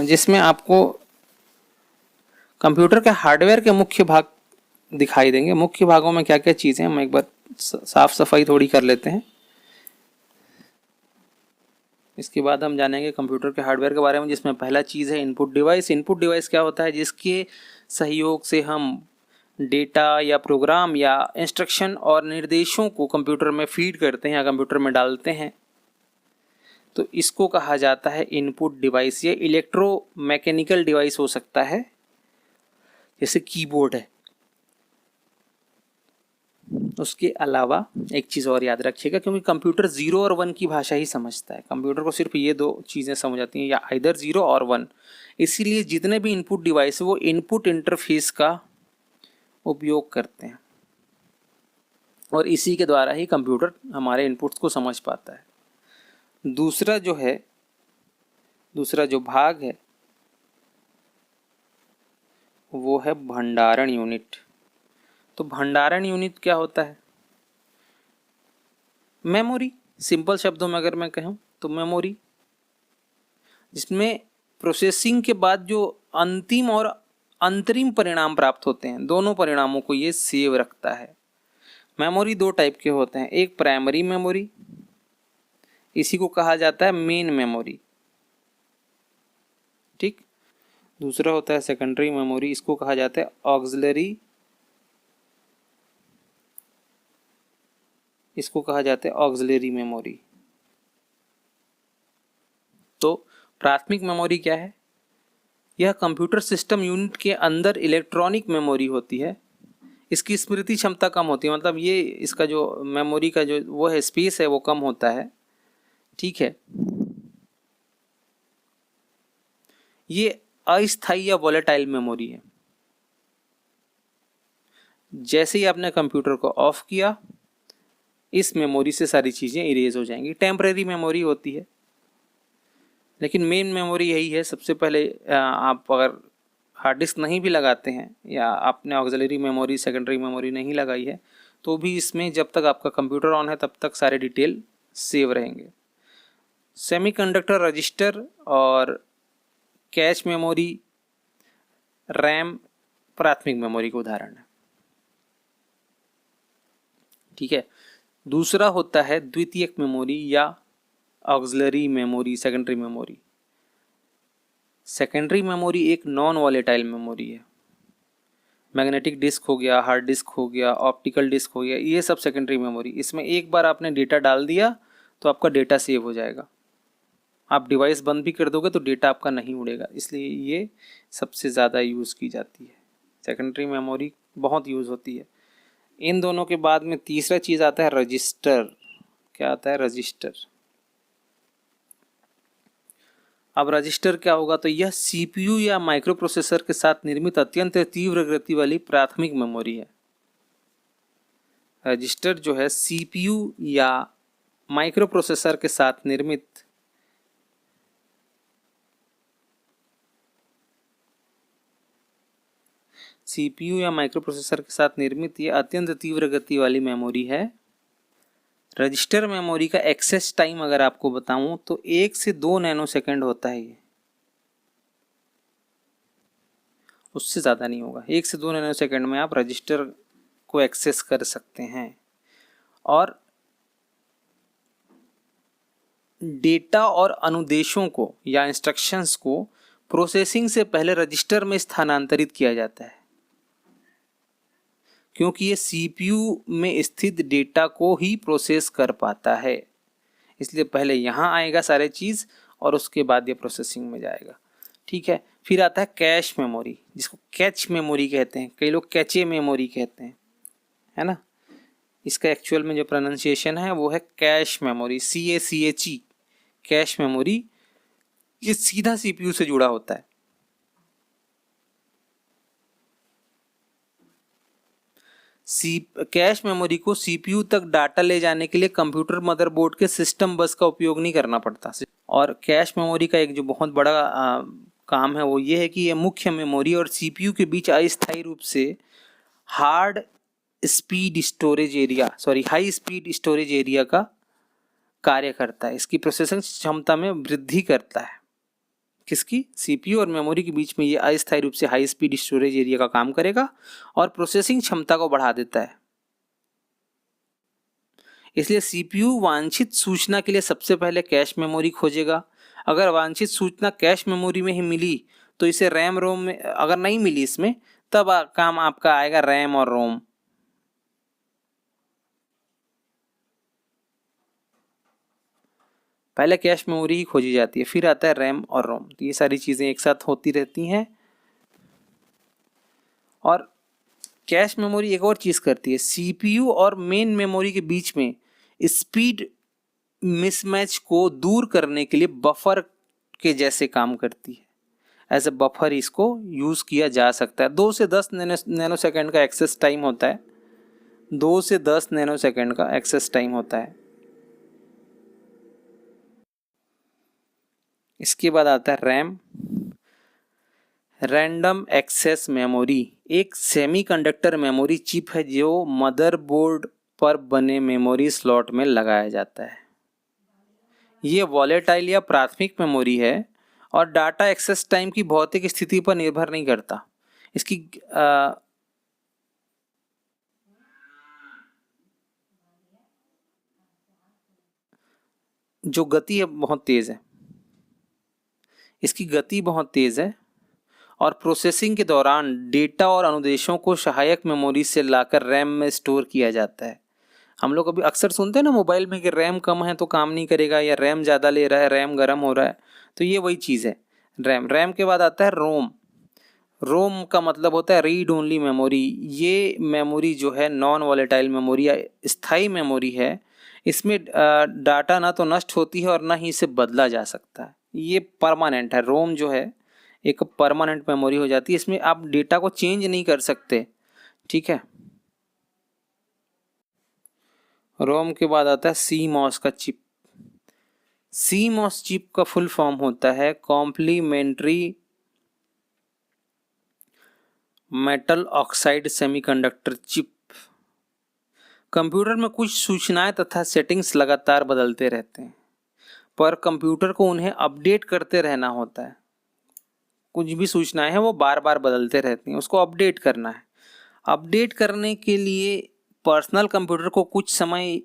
जिसमें आपको कंप्यूटर के हार्डवेयर के मुख्य भाग दिखाई देंगे। मुख्य भागों में क्या क्या चीजें, हम एक बार साफ सफाई थोड़ी कर लेते हैं। इसके बाद हम जानेंगे कंप्यूटर के हार्डवेयर के बारे में, जिसमें पहला चीज़ है इनपुट डिवाइस। इनपुट डिवाइस क्या होता है? जिसके सहयोग से हम डेटा या प्रोग्राम या इंस्ट्रक्शन और निर्देशों को कंप्यूटर में फीड करते हैं या कंप्यूटर में डालते हैं, तो इसको कहा जाता है इनपुट डिवाइस। ये इलेक्ट्रोमैकेनिकल डिवाइस हो सकता है, जैसे कीबोर्ड है। उसके अलावा एक चीज़ और याद रखिएगा, क्योंकि कंप्यूटर 0 और 1 की भाषा ही समझता है। कंप्यूटर को सिर्फ ये 2 चीज़ें समझ आती हैं, या आइदर 0 और 1। इसीलिए जितने भी इनपुट डिवाइस है वो इनपुट इंटरफेस का उपयोग करते हैं, और इसी के द्वारा ही कंप्यूटर हमारे इनपुट्स को समझ पाता है। दूसरा जो भाग है वो है भंडारण यूनिट। तो भंडारण यूनिट क्या होता है? मेमोरी। सिंपल शब्दों में अगर मैं कहूँ तो मेमोरी, जिसमें प्रोसेसिंग के बाद जो अंतिम और अंतरिम परिणाम प्राप्त होते हैं, दोनों परिणामों को ये सेव रखता है। मेमोरी 2 टाइप के होते हैं, एक प्राइमरी मेमोरी, इसी को कहा जाता है मेन मेमोरी, ठीक। दूसरा होता है सेकेंडरी मेमोरी, इसको कहा जाता है ऑक्सिलरी, इसको कहा जाता है ऑक्सिलरी मेमोरी। तो प्राथमिक मेमोरी क्या है? यह कंप्यूटर सिस्टम यूनिट के अंदर इलेक्ट्रॉनिक मेमोरी होती है। इसकी स्मृति क्षमता कम होती है, मतलब ये इसका जो मेमोरी का जो वो है स्पेस है वो कम होता है, ठीक है। ये अस्थायी या वोलेटाइल मेमोरी है। जैसे ही आपने कंप्यूटर को ऑफ किया, इस मेमोरी से सारी चीज़ें इरेज हो जाएंगी। टेम्परेरी मेमोरी होती है, लेकिन मेन मेमोरी यही है। सबसे पहले आप अगर हार्ड डिस्क नहीं भी लगाते हैं, या आपने ऑक्सिलरी मेमोरी, सेकेंडरी मेमोरी नहीं लगाई है, तो भी इसमें जब तक आपका कंप्यूटर ऑन है तब तक सारे डिटेल सेव रहेंगे। सेमीकंडक्टर रजिस्टर और कैश मेमोरी, रैम प्राथमिक मेमोरी का उदाहरण है, ठीक है। दूसरा होता है द्वितीयक मेमोरी या auxiliary memory, secondary memory. Secondary memory एक नॉन वॉलेटाइल मेमोरी है। मैग्नेटिक डिस्क हो गया, हार्ड डिस्क हो गया, ऑप्टिकल डिस्क हो गया, ये सब सेकेंडरी मेमोरी। इसमें एक बार आपने डेटा डाल दिया तो आपका डेटा सेव हो जाएगा। आप डिवाइस बंद भी कर दोगे तो डेटा आपका नहीं उड़ेगा, इसलिए ये सबसे ज़्यादा यूज़ की जाती है। सेकेंडरी मेमोरी बहुत यूज़ होती है। इन दोनों के बाद में तीसरा चीज़ आता है रजिस्टर। क्या आता है? रजिस्टर। अब रजिस्टर क्या होगा? तो यह सीपीयू या माइक्रो प्रोसेसर के साथ निर्मित अत्यंत तीव्र गति वाली प्राथमिक मेमोरी है। रजिस्टर जो है सीपीयू या माइक्रो प्रोसेसर के साथ निर्मित सीपीयू या माइक्रो प्रोसेसर के साथ निर्मित ये अत्यंत तीव्र गति वाली मेमोरी है। रजिस्टर मेमोरी का एक्सेस टाइम अगर आपको बताऊं तो 1 से 2 नैनोसेकंड होता है ये, उससे ज़्यादा नहीं होगा। 1 से 2 नैनो सेकंड में आप रजिस्टर को एक्सेस कर सकते हैं। और डेटा और अनुदेशों को या इंस्ट्रक्शंस को प्रोसेसिंग से पहले रजिस्टर में स्थानांतरित किया जाता है, क्योंकि ये सीपीयू में स्थित डेटा को ही प्रोसेस कर पाता है। इसलिए पहले यहाँ आएगा सारे चीज़ और उसके बाद ये प्रोसेसिंग में जाएगा। ठीक है, फिर आता है कैश मेमोरी, जिसको कैच मेमोरी कहते हैं, कई लोग कैचे मेमोरी कहते हैं, है ना। इसका एक्चुअल में जो प्रोनाउंसिएशन है वो है cache memory, CACHE, cache memory. ये सीधा सीपीयू से जुड़ा होता है। कैश मेमोरी को सीपीयू तक डाटा ले जाने के लिए कंप्यूटर मदरबोर्ड के सिस्टम बस का उपयोग नहीं करना पड़ता। और कैश मेमोरी का एक जो बहुत बड़ा काम है वो ये है कि ये मुख्य मेमोरी और सीपीयू के बीच अस्थायी रूप से हाई स्पीड स्टोरेज एरिया का कार्य करता है। इसकी प्रोसेसिंग क्षमता में वृद्धि करता है। किसकी? सीपीयू और मेमोरी के बीच में ये अस्थायी रूप से हाई स्पीड स्टोरेज एरिया का काम करेगा और प्रोसेसिंग क्षमता को बढ़ा देता है। इसलिए सीपीयू वांछित सूचना के लिए सबसे पहले कैश मेमोरी खोजेगा। अगर वांछित सूचना कैश मेमोरी में ही मिली तो इसे रैम रोम में, अगर नहीं मिली इसमें, तब काम आपका आएगा रैम और रोम। पहले कैश मेमोरी ही खोजी जाती है, फिर आता है रैम और रोम। तो ये सारी चीज़ें एक साथ होती रहती हैं। और कैश मेमोरी एक और चीज़ करती है, सीपीयू और मेन मेमोरी के बीच में स्पीड मिसमैच को दूर करने के लिए बफर के जैसे काम करती है। एज ए बफर इसको यूज़ किया जा सकता है। 2 से 10 नैनो सेकेंड का एक्सेस टाइम होता है। 2 से 10 नैनो सेकेंड का एक्सेस टाइम होता है। इसके बाद आता है रैम, रैंडम एक्सेस मेमोरी। एक सेमीकंडक्टर मेमोरी चिप है जो मदरबोर्ड पर बने मेमोरी स्लॉट में लगाया जाता है। ये वॉलेटाइल या प्राथमिक मेमोरी है और डाटा एक्सेस टाइम की भौतिक स्थिति पर निर्भर नहीं करता। इसकी जो गति है बहुत तेज़ है। इसकी गति बहुत तेज़ है और प्रोसेसिंग के दौरान डेटा और अनुदेशों को सहायक मेमोरी से लाकर रैम में स्टोर किया जाता है। हम लोग अभी अक्सर सुनते हैं ना मोबाइल में कि रैम कम है तो काम नहीं करेगा, या रैम ज़्यादा ले रहा है, रैम गर्म हो रहा है। तो ये वही चीज़ है रैम के बाद आता है रोम। रोम का मतलब होता है रीड ओनली मेमोरी। ये मेमोरी जो है नॉन वॉलेटाइल मेमोरी या स्थायी मेमोरी है। इसमें डाटा ना तो नष्ट होती है और ना ही इसे बदला जा सकता है। ये परमानेंट है। रोम जो है एक परमानेंट मेमोरी हो जाती है। इसमें आप डेटा को चेंज नहीं कर सकते। ठीक है। रोम के बाद आता है CMOS का चिप। CMOS चिप का फुल फॉर्म होता है complementary metal oxide semiconductor chip. Computer में कुछ सूचनाएं तथा सेटिंग्स लगातार बदलते रहते हैं, पर कंप्यूटर को उन्हें अपडेट करते रहना होता है। कुछ भी सूचनाएं हैं वो बार बार बदलते रहती हैं, उसको अपडेट करना है। अपडेट करने के लिए पर्सनल कंप्यूटर को कुछ समय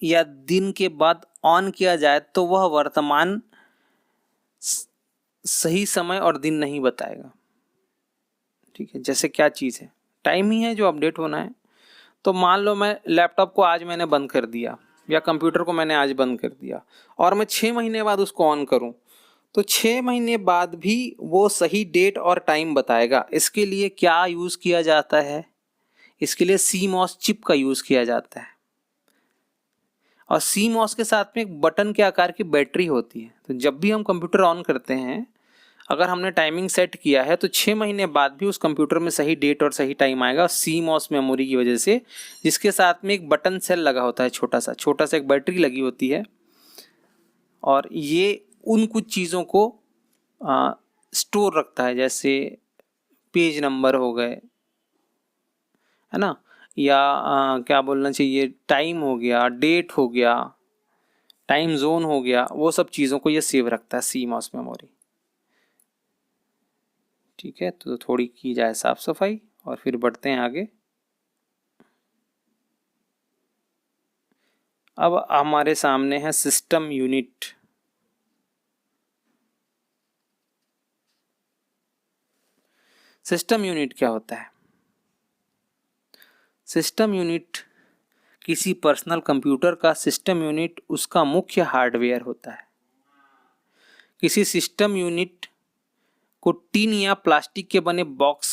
या दिन के बाद ऑन किया जाए तो वह वर्तमान सही समय और दिन नहीं बताएगा। ठीक है, जैसे क्या चीज़ है, टाइम ही है जो अपडेट होना है। तो मान लो मैं लैपटॉप को आज मैंने बंद कर दिया या कंप्यूटर को मैंने आज बंद कर दिया और मैं 6 महीने बाद उसको ऑन करूं, तो 6 महीने बाद भी वो सही डेट और टाइम बताएगा। इसके लिए क्या यूज़ किया जाता है? इसके लिए CMOS चिप का यूज़ किया जाता है। और CMOS के साथ में एक बटन के आकार की बैटरी होती है। तो जब भी हम कंप्यूटर ऑन करते हैं, अगर हमने टाइमिंग सेट किया है तो 6 महीने बाद भी उस कंप्यूटर में सही डेट और सही टाइम आएगा CMOS मेमोरी की वजह से, जिसके साथ में एक बटन सेल लगा होता है, छोटा सा एक बैटरी लगी होती है। और ये उन कुछ चीज़ों को स्टोर रखता है, जैसे पेज नंबर हो गए, है ना, या क्या बोलना चाहिए, टाइम हो गया, डेट हो गया, टाइम जोन हो गया, वो सब चीज़ों को ये सेव रखता है CMOS मेमोरी। ठीक है, तो थोड़ी की जाए साफ सफाई और फिर बढ़ते हैं आगे। अब हमारे सामने है सिस्टम यूनिट। सिस्टम यूनिट क्या होता है? सिस्टम यूनिट किसी पर्सनल कंप्यूटर का सिस्टम यूनिट उसका मुख्य हार्डवेयर होता है। किसी सिस्टम यूनिट को टीन या प्लास्टिक के बने बॉक्स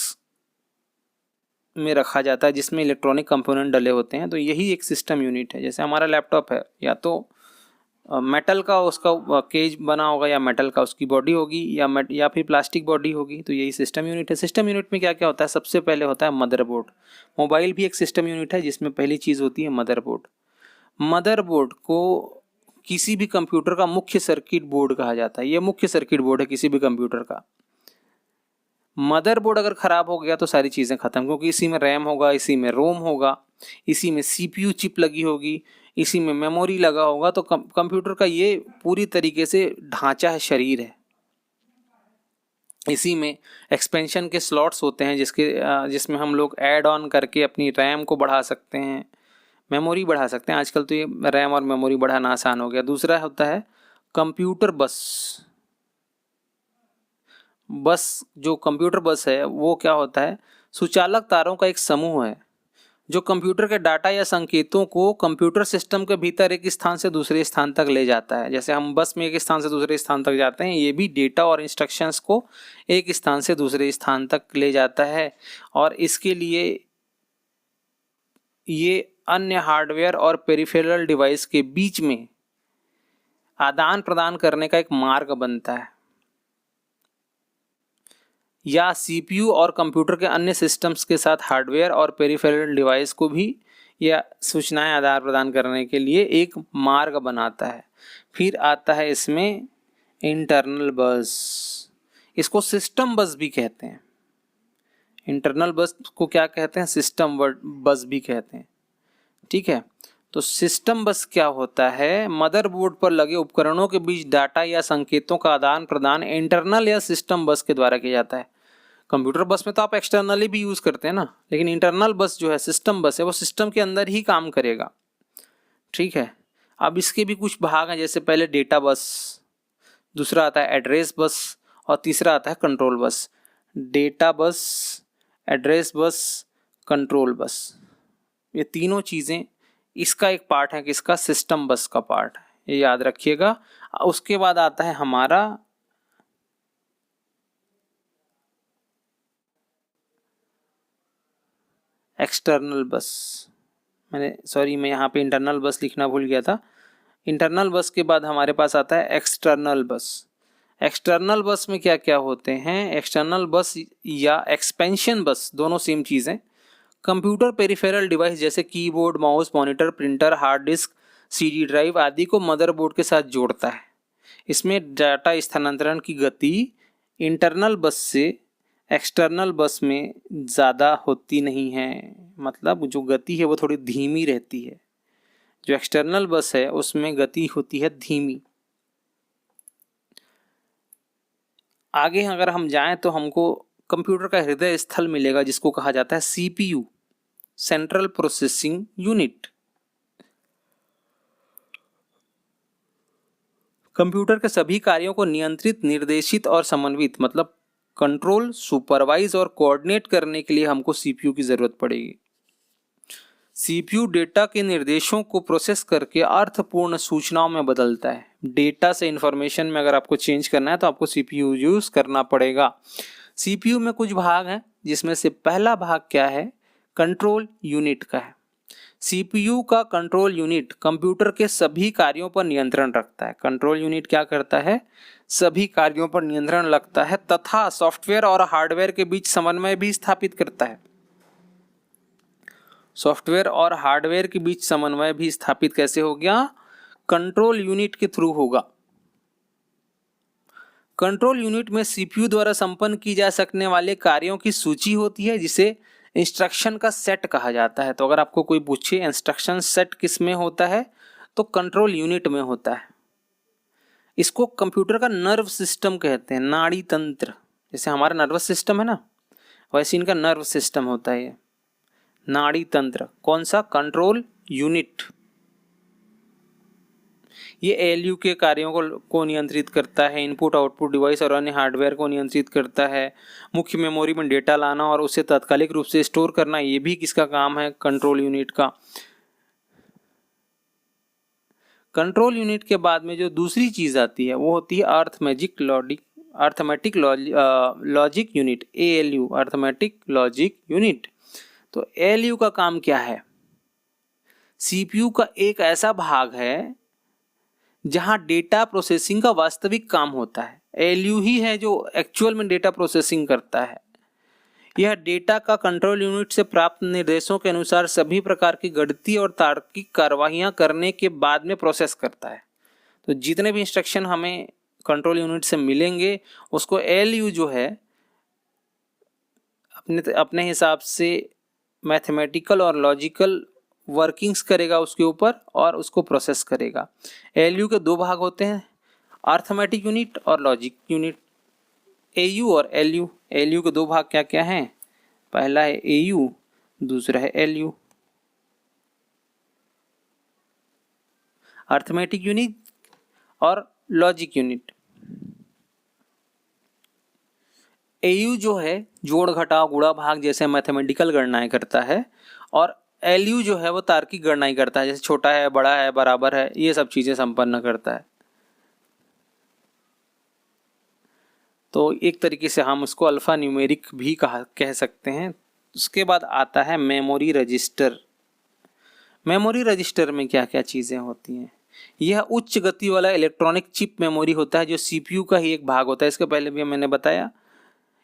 में रखा जाता है जिसमें इलेक्ट्रॉनिक कंपोनेंट डले होते हैं, तो यही एक सिस्टम यूनिट है। जैसे हमारा लैपटॉप है, या तो मेटल का उसका केज बना होगा, या मेटल का उसकी बॉडी होगी, या फिर प्लास्टिक बॉडी होगी, तो यही सिस्टम यूनिट है। सिस्टम यूनिट में क्या क्या होता है? सबसे पहले होता है मदरबोर्ड। मोबाइल भी एक सिस्टम यूनिट है जिसमें पहली चीज़ होती है मदरबोर्ड। मदरबोर्ड को किसी भी कंप्यूटर का मुख्य सर्किट बोर्ड कहा जाता है। ये मुख्य सर्किट बोर्ड है किसी भी कंप्यूटर का। मदरबोर्ड अगर ख़राब हो गया तो सारी चीज़ें ख़त्म, क्योंकि इसी में रैम होगा, इसी में रोम होगा, इसी में सीपीयू चिप लगी होगी, इसी में मेमोरी लगा होगा। तो कंप्यूटर का ये पूरी तरीके से ढांचा है, शरीर है। इसी में एक्सपेंशन के स्लॉट्स होते हैं जिसमें हम लोग ऐड ऑन करके अपनी रैम को बढ़ा सकते हैं, मेमोरी बढ़ा सकते हैं। आजकल तो ये रैम और मेमोरी बढ़ाना आसान हो गया। दूसरा होता है कंप्यूटर बस। बस जो कंप्यूटर बस है वो क्या होता है? सुचालक तारों का एक समूह है जो कंप्यूटर के डाटा या संकेतों को कंप्यूटर सिस्टम के भीतर एक स्थान से दूसरे स्थान तक ले जाता है। जैसे हम बस में एक स्थान से दूसरे स्थान तक जाते हैं, ये भी डेटा और इंस्ट्रक्शंस को एक स्थान से दूसरे स्थान तक ले जाता है, और इसके लिए ये अन्य हार्डवेयर और पेरिफेरल डिवाइस के बीच में आदान प्रदान करने का एक मार्ग बनता है। या सीपीयू और कंप्यूटर के अन्य सिस्टम्स के साथ हार्डवेयर और पेरिफेरल डिवाइस को भी यह सूचनाएं आदान प्रदान करने के लिए एक मार्ग बनाता है। फिर आता है इसमें इंटरनल बस। इसको सिस्टम बस भी कहते हैं। इंटरनल बस को क्या कहते हैं? सिस्टम बस भी कहते हैं। ठीक है, तो सिस्टम बस क्या होता है? मदरबोर्ड पर लगे उपकरणों के बीच डाटा या संकेतों का आदान प्रदान इंटरनल या सिस्टम बस के द्वारा किया जाता है। कंप्यूटर बस में तो आप एक्सटर्नली भी यूज़ करते हैं ना, लेकिन इंटरनल बस जो है, सिस्टम बस है, वो सिस्टम के अंदर ही काम करेगा। ठीक है, अब इसके भी कुछ भाग हैं, जैसे पहले डेटा बस, दूसरा आता है एड्रेस बस, और तीसरा आता है control bus. Data bus, address bus, control bus, ये तीनों चीज़ें इसका एक पार्ट है, किसका? सिस्टम बस का पार्ट है, ये याद रखिएगा। उसके बाद आता है हमारा एक्सटर्नल बस। मैं यहाँ पे इंटरनल बस लिखना भूल गया था। इंटरनल बस के बाद हमारे पास आता है एक्सटर्नल बस। एक्सटर्नल बस में क्या क्या होते हैं? एक्सटर्नल बस या एक्सपेंशन बस, दोनों सेम चीज़ हैं। कंप्यूटर पेरिफेरल डिवाइस जैसे keyboard, mouse, monitor, printer, hard disk, CD drive आदि को मदरबोर्ड के साथ जोड़ता है। इसमें डाटा स्थानांतरण की गति इंटरनल बस से एक्सटर्नल बस में ज़्यादा होती नहीं है, मतलब जो गति है वो थोड़ी धीमी रहती है। जो एक्सटर्नल बस है उसमें गति होती है धीमी। आगे अगर हम जाएं तो हमको कंप्यूटर का हृदय स्थल मिलेगा जिसको कहा जाता है CPU, central processing unit. Computer के सभी कार्यों को नियंत्रित, निर्देशित और समन्वित, मतलब कंट्रोल, सुपरवाइज और कोऑर्डिनेट करने के लिए हमको सीपीयू की जरूरत पड़ेगी। सीपीयू डेटा के निर्देशों को प्रोसेस करके अर्थपूर्ण सूचनाओं में बदलता है। डेटा से इंफॉर्मेशन में अगर आपको चेंज करना है तो आपको सीपीयू यूज करना पड़ेगा। सीपीयू में कुछ भाग हैं जिसमें से पहला भाग क्या है? कंट्रोल यूनिट का है। सीपीयू का कंट्रोल यूनिट कंप्यूटर के सभी कार्यों पर नियंत्रण रखता है। कंट्रोल यूनिट क्या करता है? सभी कार्यों पर नियंत्रण रखता है तथा सॉफ्टवेयर और हार्डवेयर के बीच समन्वय भी स्थापित करता है। सॉफ्टवेयर और हार्डवेयर के बीच समन्वय भी स्थापित कैसे हो गया? कंट्रोल यूनिट के थ्रू होगा। कंट्रोल यूनिट में सीपीयू द्वारा संपन्न की जा सकने वाले कार्यों की सूची होती है जिसे इंस्ट्रक्शन का सेट कहा जाता है। तो अगर आपको कोई पूछे इंस्ट्रक्शन सेट किस में होता है तो कंट्रोल यूनिट में होता है। इसको कंप्यूटर का नर्व सिस्टम कहते हैं, नाड़ी तंत्र। जैसे हमारा नर्वस सिस्टम है ना, वैसे इनका नर्व सिस्टम होता है। ये नाड़ी तंत्र कौन सा? Control unit. ये एएलयू के कार्यों को नियंत्रित करता है, इनपुट आउटपुट डिवाइस और अन्य हार्डवेयर को नियंत्रित करता है। मुख्य मेमोरी में डेटा लाना और उसे तात्कालिक रूप से स्टोर करना, ये भी किसका काम है? कंट्रोल यूनिट का। कंट्रोल यूनिट के बाद में जो दूसरी चीज आती है वो होती है arithmetic logic unit, ALU, arithmetic logic unit. तो एएलयू का काम क्या है? सीपीयू का एक ऐसा भाग है जहां डेटा प्रोसेसिंग का वास्तविक काम होता है। एएलयू ही है जो एक्चुअल में डेटा प्रोसेसिंग करता है। यह डेटा का कंट्रोल यूनिट से प्राप्त निर्देशों के अनुसार सभी प्रकार की गणितीय और तार्किक कार्रवाइयां करने के बाद में प्रोसेस करता है। तो जितने भी इंस्ट्रक्शन हमें कंट्रोल यूनिट से मिलेंगे उसको एएलयू जो है अपने हिसाब से मैथमेटिकल और लॉजिकल वर्किंग्स करेगा उसके ऊपर और उसको प्रोसेस करेगा। एएलयू के दो भाग होते हैं, अर्थमेटिक यूनिट और लॉजिक यूनिट। एयू और एलयू। एलयू के दो भाग क्या क्या हैं? पहला है एयू, दूसरा है एलयू। अर्थमेटिक यूनिट और लॉजिक यूनिट। एयू जो है जोड़ घटाव गुणा भाग जैसे मैथमेटिकल गणनाएं करता है, और एलयू जो है वो तार्किक गणनाएं करता है, जैसे छोटा है, बड़ा है, बराबर है, ये सब चीजें संपन्न करता है। तो एक तरीके से हम उसको अल्फा न्यूमेरिक भी कह सकते हैं। उसके बाद आता है मेमोरी रजिस्टर। मेमोरी रजिस्टर में क्या क्या चीज़ें होती हैं? यह उच्च गति वाला इलेक्ट्रॉनिक चिप मेमोरी होता है जो सीपीयू का ही एक भाग होता है। इसके पहले भी मैंने बताया,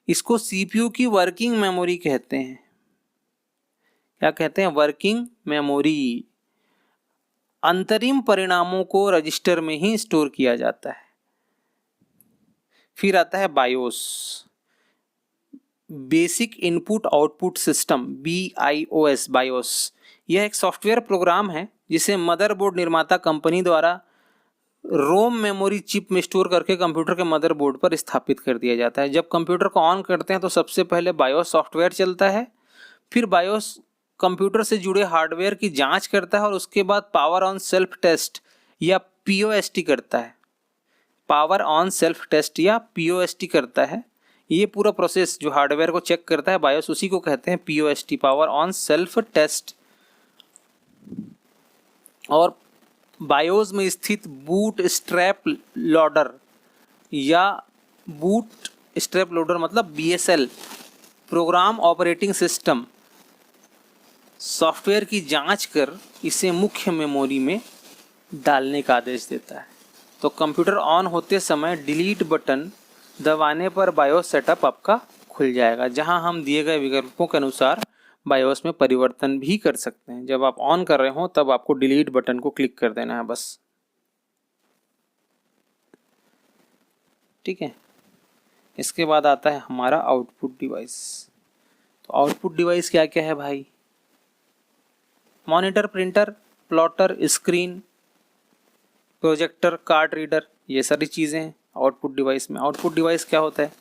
इसको सीपीयू की वर्किंग मेमोरी कहते हैं। क्या कहते हैं? Working memory. अंतरिम परिणामों को रजिस्टर में ही स्टोर किया जाता है। फिर आता है BIOS, basic input output system, BIOS, BIOS. यह एक सॉफ्टवेयर प्रोग्राम है जिसे मदरबोर्ड निर्माता कंपनी द्वारा रोम मेमोरी चिप में स्टोर करके कंप्यूटर के मदरबोर्ड पर स्थापित कर दिया जाता है। जब कंप्यूटर को ऑन करते हैं तो सबसे पहले बायोस सॉफ्टवेयर चलता है, फिर बायोस कंप्यूटर से जुड़े हार्डवेयर की जांच करता है और उसके बाद पावर ऑन सेल्फ टेस्ट या POST करता है। पावर ऑन सेल्फ टेस्ट या POST करता है। ये पूरा प्रोसेस जो हार्डवेयर को चेक करता है बायोस, उसी को कहते हैं POST, power on self test. और बायोस में स्थित बूट स्ट्रैप लोडर या बूट स्ट्रैप लोडर मतलब BSL, program operating system, software की जांच कर इसे मुख्य मेमोरी में डालने का आदेश देता है। तो कंप्यूटर ऑन होते समय डिलीट बटन दबाने पर बायोस सेटअप आपका खुल जाएगा, जहां हम दिए गए विकल्पों के अनुसार बायोस में परिवर्तन भी कर सकते हैं। जब आप ऑन कर रहे हो तब आपको डिलीट बटन को क्लिक कर देना है बस। ठीक है। इसके बाद आता है हमारा आउटपुट डिवाइस। तो आउटपुट डिवाइस क्या क्या है भाई? Monitor, printer, plotter, screen, projector, card reader, ये सारी चीज़ें हैं आउटपुट डिवाइस में। आउटपुट डिवाइस क्या होता है?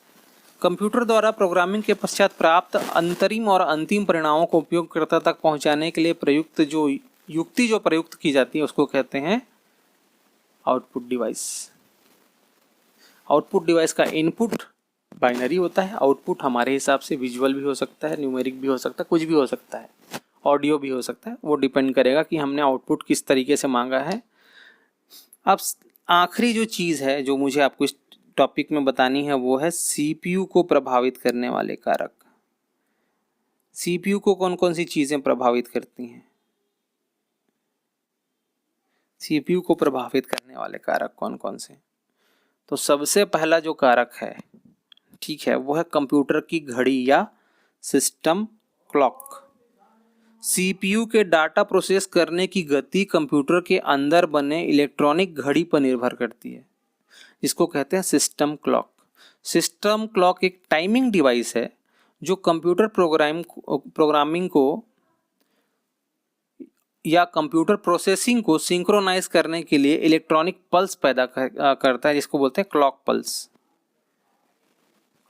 कंप्यूटर द्वारा प्रोग्रामिंग के पश्चात प्राप्त अंतरिम और अंतिम परिणामों को उपयोगकर्ता तक पहुंचाने के लिए प्रयुक्त जो युक्ति जो प्रयुक्त की जाती है उसको कहते हैं आउटपुट डिवाइस। आउटपुट डिवाइस का इनपुट बाइनरी होता है, आउटपुट हमारे हिसाब से विजुअल भी हो सकता है, न्यूमेरिक भी हो सकता है, कुछ भी हो सकता है, ऑडियो भी हो सकता है। वो डिपेंड करेगा कि हमने आउटपुट किस तरीके से मांगा है। अब आखिरी जो चीज़ है जो मुझे आपको इस टॉपिक में बतानी है वो है सीपीयू को प्रभावित करने वाले कारक। सीपीयू को कौन कौन सी चीज़ें प्रभावित करती हैं? सीपीयू को प्रभावित करने वाले कारक कौन कौन से? तो सबसे पहला जो कारक है, ठीक है, वो है कंप्यूटर की घड़ी या सिस्टम क्लॉक। सीपीयू के डाटा प्रोसेस करने की गति कंप्यूटर के अंदर बने इलेक्ट्रॉनिक घड़ी पर निर्भर करती है, जिसको कहते हैं सिस्टम क्लॉक। सिस्टम क्लॉक एक टाइमिंग डिवाइस है जो कंप्यूटर प्रोग्रामिंग को या कंप्यूटर प्रोसेसिंग को सिंक्रोनाइज करने के लिए इलेक्ट्रॉनिक पल्स पैदा करता है, जिसको बोलते हैं क्लॉक पल्स।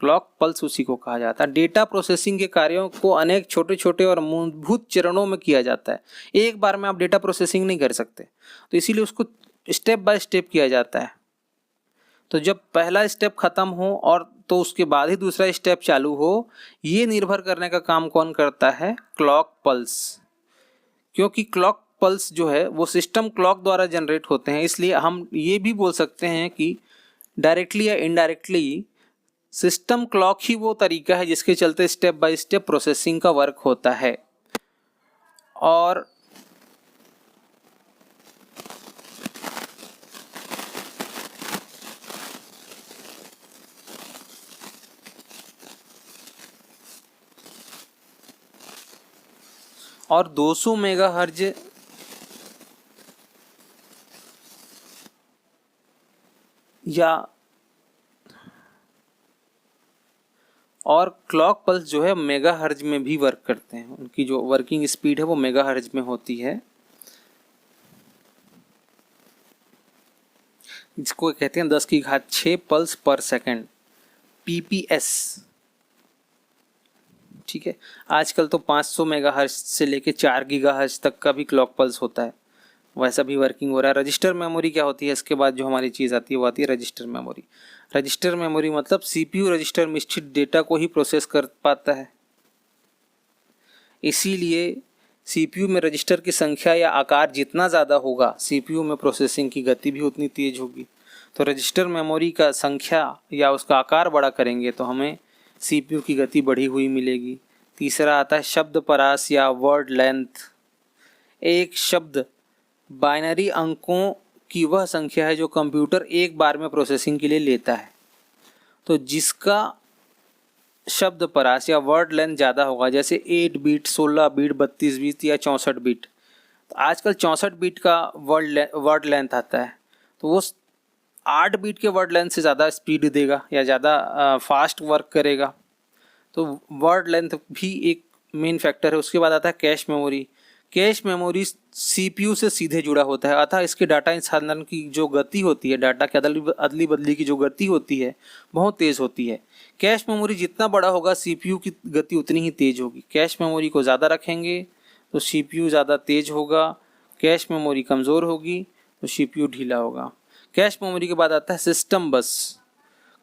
क्लॉक पल्स उसी को कहा जाता है। डेटा प्रोसेसिंग के कार्यों को अनेक छोटे छोटे और मूलभूत चरणों में किया जाता है। एक बार में आप डेटा प्रोसेसिंग नहीं कर सकते, तो इसीलिए उसको स्टेप बाय स्टेप किया जाता है। तो जब पहला स्टेप खत्म हो और तो उसके बाद ही दूसरा स्टेप चालू हो, ये निर्भर करने का काम कौन करता है? Clock pulse. क्योंकि क्लॉक पल्स जो है वो सिस्टम क्लॉक द्वारा जनरेट होते हैं, इसलिए हम ये भी बोल सकते हैं कि डायरेक्टली या इनडायरेक्टली सिस्टम क्लॉक ही वो तरीका है जिसके चलते स्टेप बाय स्टेप प्रोसेसिंग का वर्क होता है। और 200 मेगाहर्ट्ज या और क्लॉक पल्स जो है मेगाहर्ट्ज में भी वर्क करते हैं। उनकी जो वर्किंग स्पीड है वो मेगाहर्ट्ज में होती है, जिसको कहते हैं 10⁶ पल्स पर सेकंड, PPS। ठीक है, आजकल तो 500 मेगाहर्ट्ज से लेके 4 गीगाहर्ट्ज तक का भी क्लॉक पल्स होता है, वैसा भी वर्किंग हो रहा है। रजिस्टर मेमोरी क्या होती है? इसके बाद जो हमारी चीज़ आती है वो आती है रजिस्टर मेमोरी। रजिस्टर मेमोरी मतलब CPU रजिस्टर में स्थित डेटा को ही प्रोसेस कर पाता है, इसीलिए CPU में रजिस्टर की संख्या या आकार जितना ज़्यादा होगा, CPU में प्रोसेसिंग की गति भी उतनी तेज होगी। तो रजिस्टर मेमोरी का संख्या या उसका आकार बड़ा करेंगे तो हमें CPU की गति बढ़ी हुई मिलेगी। तीसरा आता है शब्द परास या वर्ड लेंथ। एक शब्द बाइनरी अंकों की वह संख्या है जो कंप्यूटर एक बार में प्रोसेसिंग के लिए लेता है। तो जिसका शब्द परास या वर्ड लेंथ ज़्यादा होगा, जैसे 8 बीट, 16 बीट, 32 बीट या 64 बीट, तो आजकल 64 बीट का वर्ड लेंथ आता है, तो वो 8 बीट के वर्ड लेंथ से ज़्यादा स्पीड देगा या ज़्यादा फास्ट वर्क करेगा। तो वर्ड लेंथ भी एक मेन फैक्टर है। उसके बाद आता है cache memory. Cache memory CPU से सीधे जुड़ा होता है, अतः इसके डाटा स्थानांतरण की जो गति होती है, डाटा के अदली बदली की जो गति होती है, बहुत तेज़ होती है। कैश मेमोरी जितना बड़ा होगा CPU की गति उतनी ही तेज़ होगी। कैश मेमोरी को ज़्यादा रखेंगे तो CPU ज़्यादा तेज़ होगा, कैश मेमोरी कमज़ोर होगी तो CPU ढीला होगा। कैश मेमोरी के बाद आता है सिस्टम बस।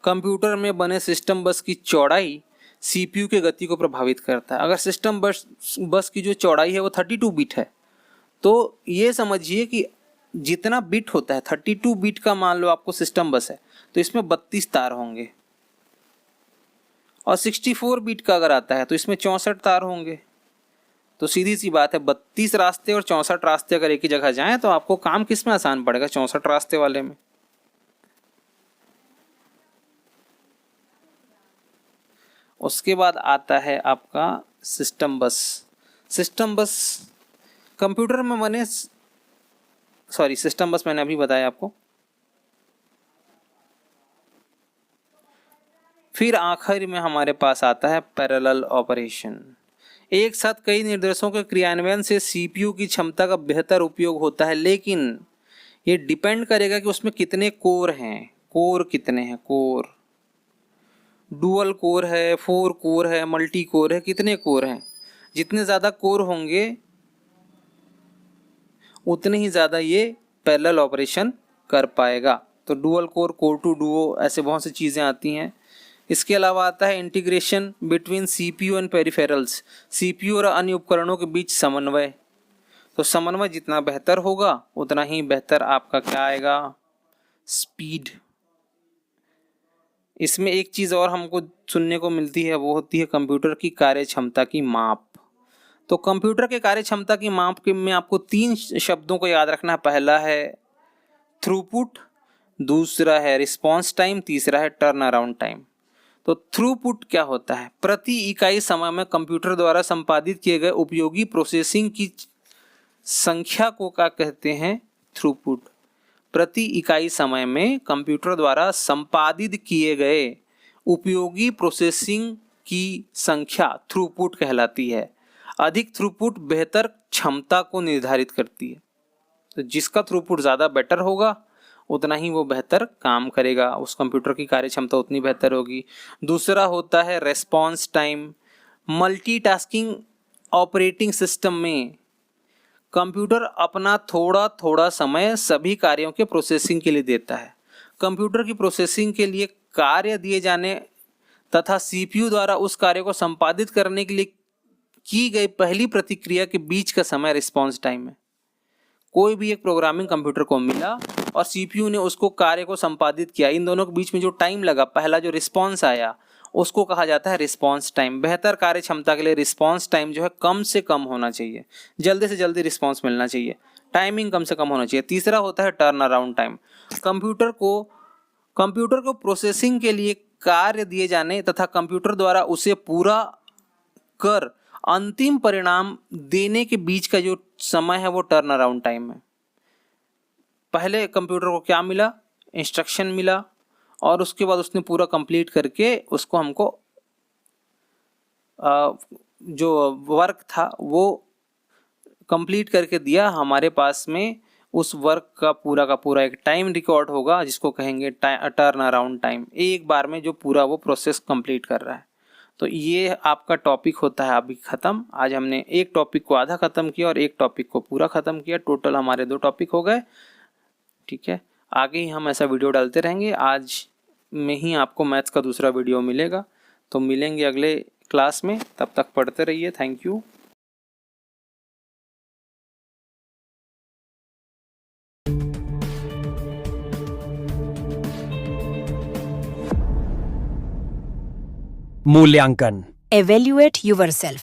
कंप्यूटर में बने सिस्टम बस की चौड़ाई CPU के गति को प्रभावित करता है। अगर सिस्टम बस की जो चौड़ाई है वो 32 बिट है, तो ये समझिए कि जितना बिट होता है 32 बिट का, मान लो आपको सिस्टम बस है तो इसमें 32 तार होंगे, और 64 बिट का अगर आता है तो इसमें 64 तार होंगे। तो सीधी सी बात है, 32 रास्ते और 64 रास्ते अगर एक ही जगह जाएं तो आपको काम किस में आसान पड़ेगा? 64 रास्ते वाले में। उसके बाद आता है आपका सिस्टम बस। सिस्टम बस कंप्यूटर में बने, सिस्टम बस मैंने अभी बताया आपको। फिर आखिर में हमारे पास आता है पैरेलल ऑपरेशन। एक साथ कई निर्देशों के क्रियान्वयन से CPU की क्षमता का बेहतर उपयोग होता है, लेकिन ये डिपेंड करेगा कि उसमें कितने कोर हैं। कोर कितने हैं? कोर डुअल कोर है, 4 कोर है, मल्टी कोर है, कितने कोर हैं? जितने ज़्यादा कोर होंगे उतने ही ज़्यादा ये पैरेलल ऑपरेशन कर पाएगा। तो dual core, core two duo, ऐसे बहुत सी चीज़ें आती हैं। इसके अलावा आता है integration between CPU and peripherals. CPU और अन्य उपकरणों के बीच समन्वय। तो समन्वय जितना बेहतर होगा उतना ही बेहतर आपका क्या आएगा? स्पीड। इसमें एक चीज़ और हमको सुनने को मिलती है, वो होती है कंप्यूटर की कार्य क्षमता की माप। तो कंप्यूटर के कार्य क्षमता की माप के में आपको 3 शब्दों को याद रखना है। पहला है थ्रूपुट, दूसरा है रिस्पॉन्स टाइम, तीसरा है टर्न अराउंड टाइम। तो थ्रूपुट क्या होता है? प्रति इकाई समय में कंप्यूटर द्वारा संपादित किए गए उपयोगी प्रोसेसिंग की संख्या को क्या कहते हैं? थ्रूपुट। प्रति इकाई समय में कंप्यूटर द्वारा संपादित किए गए उपयोगी प्रोसेसिंग की संख्या थ्रूपुट कहलाती है। अधिक थ्रूपुट बेहतर क्षमता को निर्धारित करती है। तो जिसका थ्रूपुट ज़्यादा बेटर होगा उतना ही वो बेहतर काम करेगा, उस कंप्यूटर की कार्यक्षमता उतनी बेहतर होगी। दूसरा होता है response time. Multitasking operating system में कंप्यूटर अपना थोड़ा थोड़ा समय सभी कार्यों के प्रोसेसिंग के लिए देता है। कंप्यूटर की प्रोसेसिंग के लिए कार्य दिए जाने तथा सीपीयू द्वारा उस कार्य को संपादित करने के लिए की गई पहली प्रतिक्रिया के बीच का समय रिस्पॉन्स टाइम है। कोई भी एक प्रोग्रामिंग कंप्यूटर को मिला और सीपीयू ने उसको कार्य को संपादित किया, इन दोनों के बीच में जो टाइम लगा, पहला जो रिस्पॉन्स आया, उसको कहा जाता है रिस्पॉन्स टाइम। बेहतर कार्य क्षमता के लिए रिस्पॉन्स टाइम जो है कम से कम होना चाहिए, जल्दी से जल्दी रिस्पॉन्स मिलना चाहिए, टाइमिंग कम से कम होना चाहिए। तीसरा होता है टर्न अराउंड टाइम। कंप्यूटर को प्रोसेसिंग के लिए कार्य दिए जाने तथा कंप्यूटर द्वारा उसे पूरा कर अंतिम परिणाम देने के बीच का जो समय है वो टर्न अराउंड टाइम है। पहले कंप्यूटर को क्या मिला, इंस्ट्रक्शन मिला, और उसके बाद उसने पूरा कंप्लीट करके उसको हमको जो वर्क था वो कंप्लीट करके दिया। हमारे पास में उस वर्क का पूरा एक टाइम रिकॉर्ड होगा जिसको कहेंगे टर्न अराउंड टाइम, एक बार में जो पूरा वो प्रोसेस कंप्लीट कर रहा है। तो ये आपका टॉपिक होता है अभी ख़त्म। आज हमने एक टॉपिक को आधा ख़त्म किया और एक टॉपिक को पूरा ख़त्म किया। टोटल हमारे 2 टॉपिक हो गए। ठीक है, आगे ही हम ऐसा वीडियो डालते रहेंगे। आज में ही आपको मैथ्स का दूसरा वीडियो मिलेगा। तो मिलेंगे अगले क्लास में, तब तक पढ़ते रहिए। Thank you. मूल्यांकन। Evaluate yourself.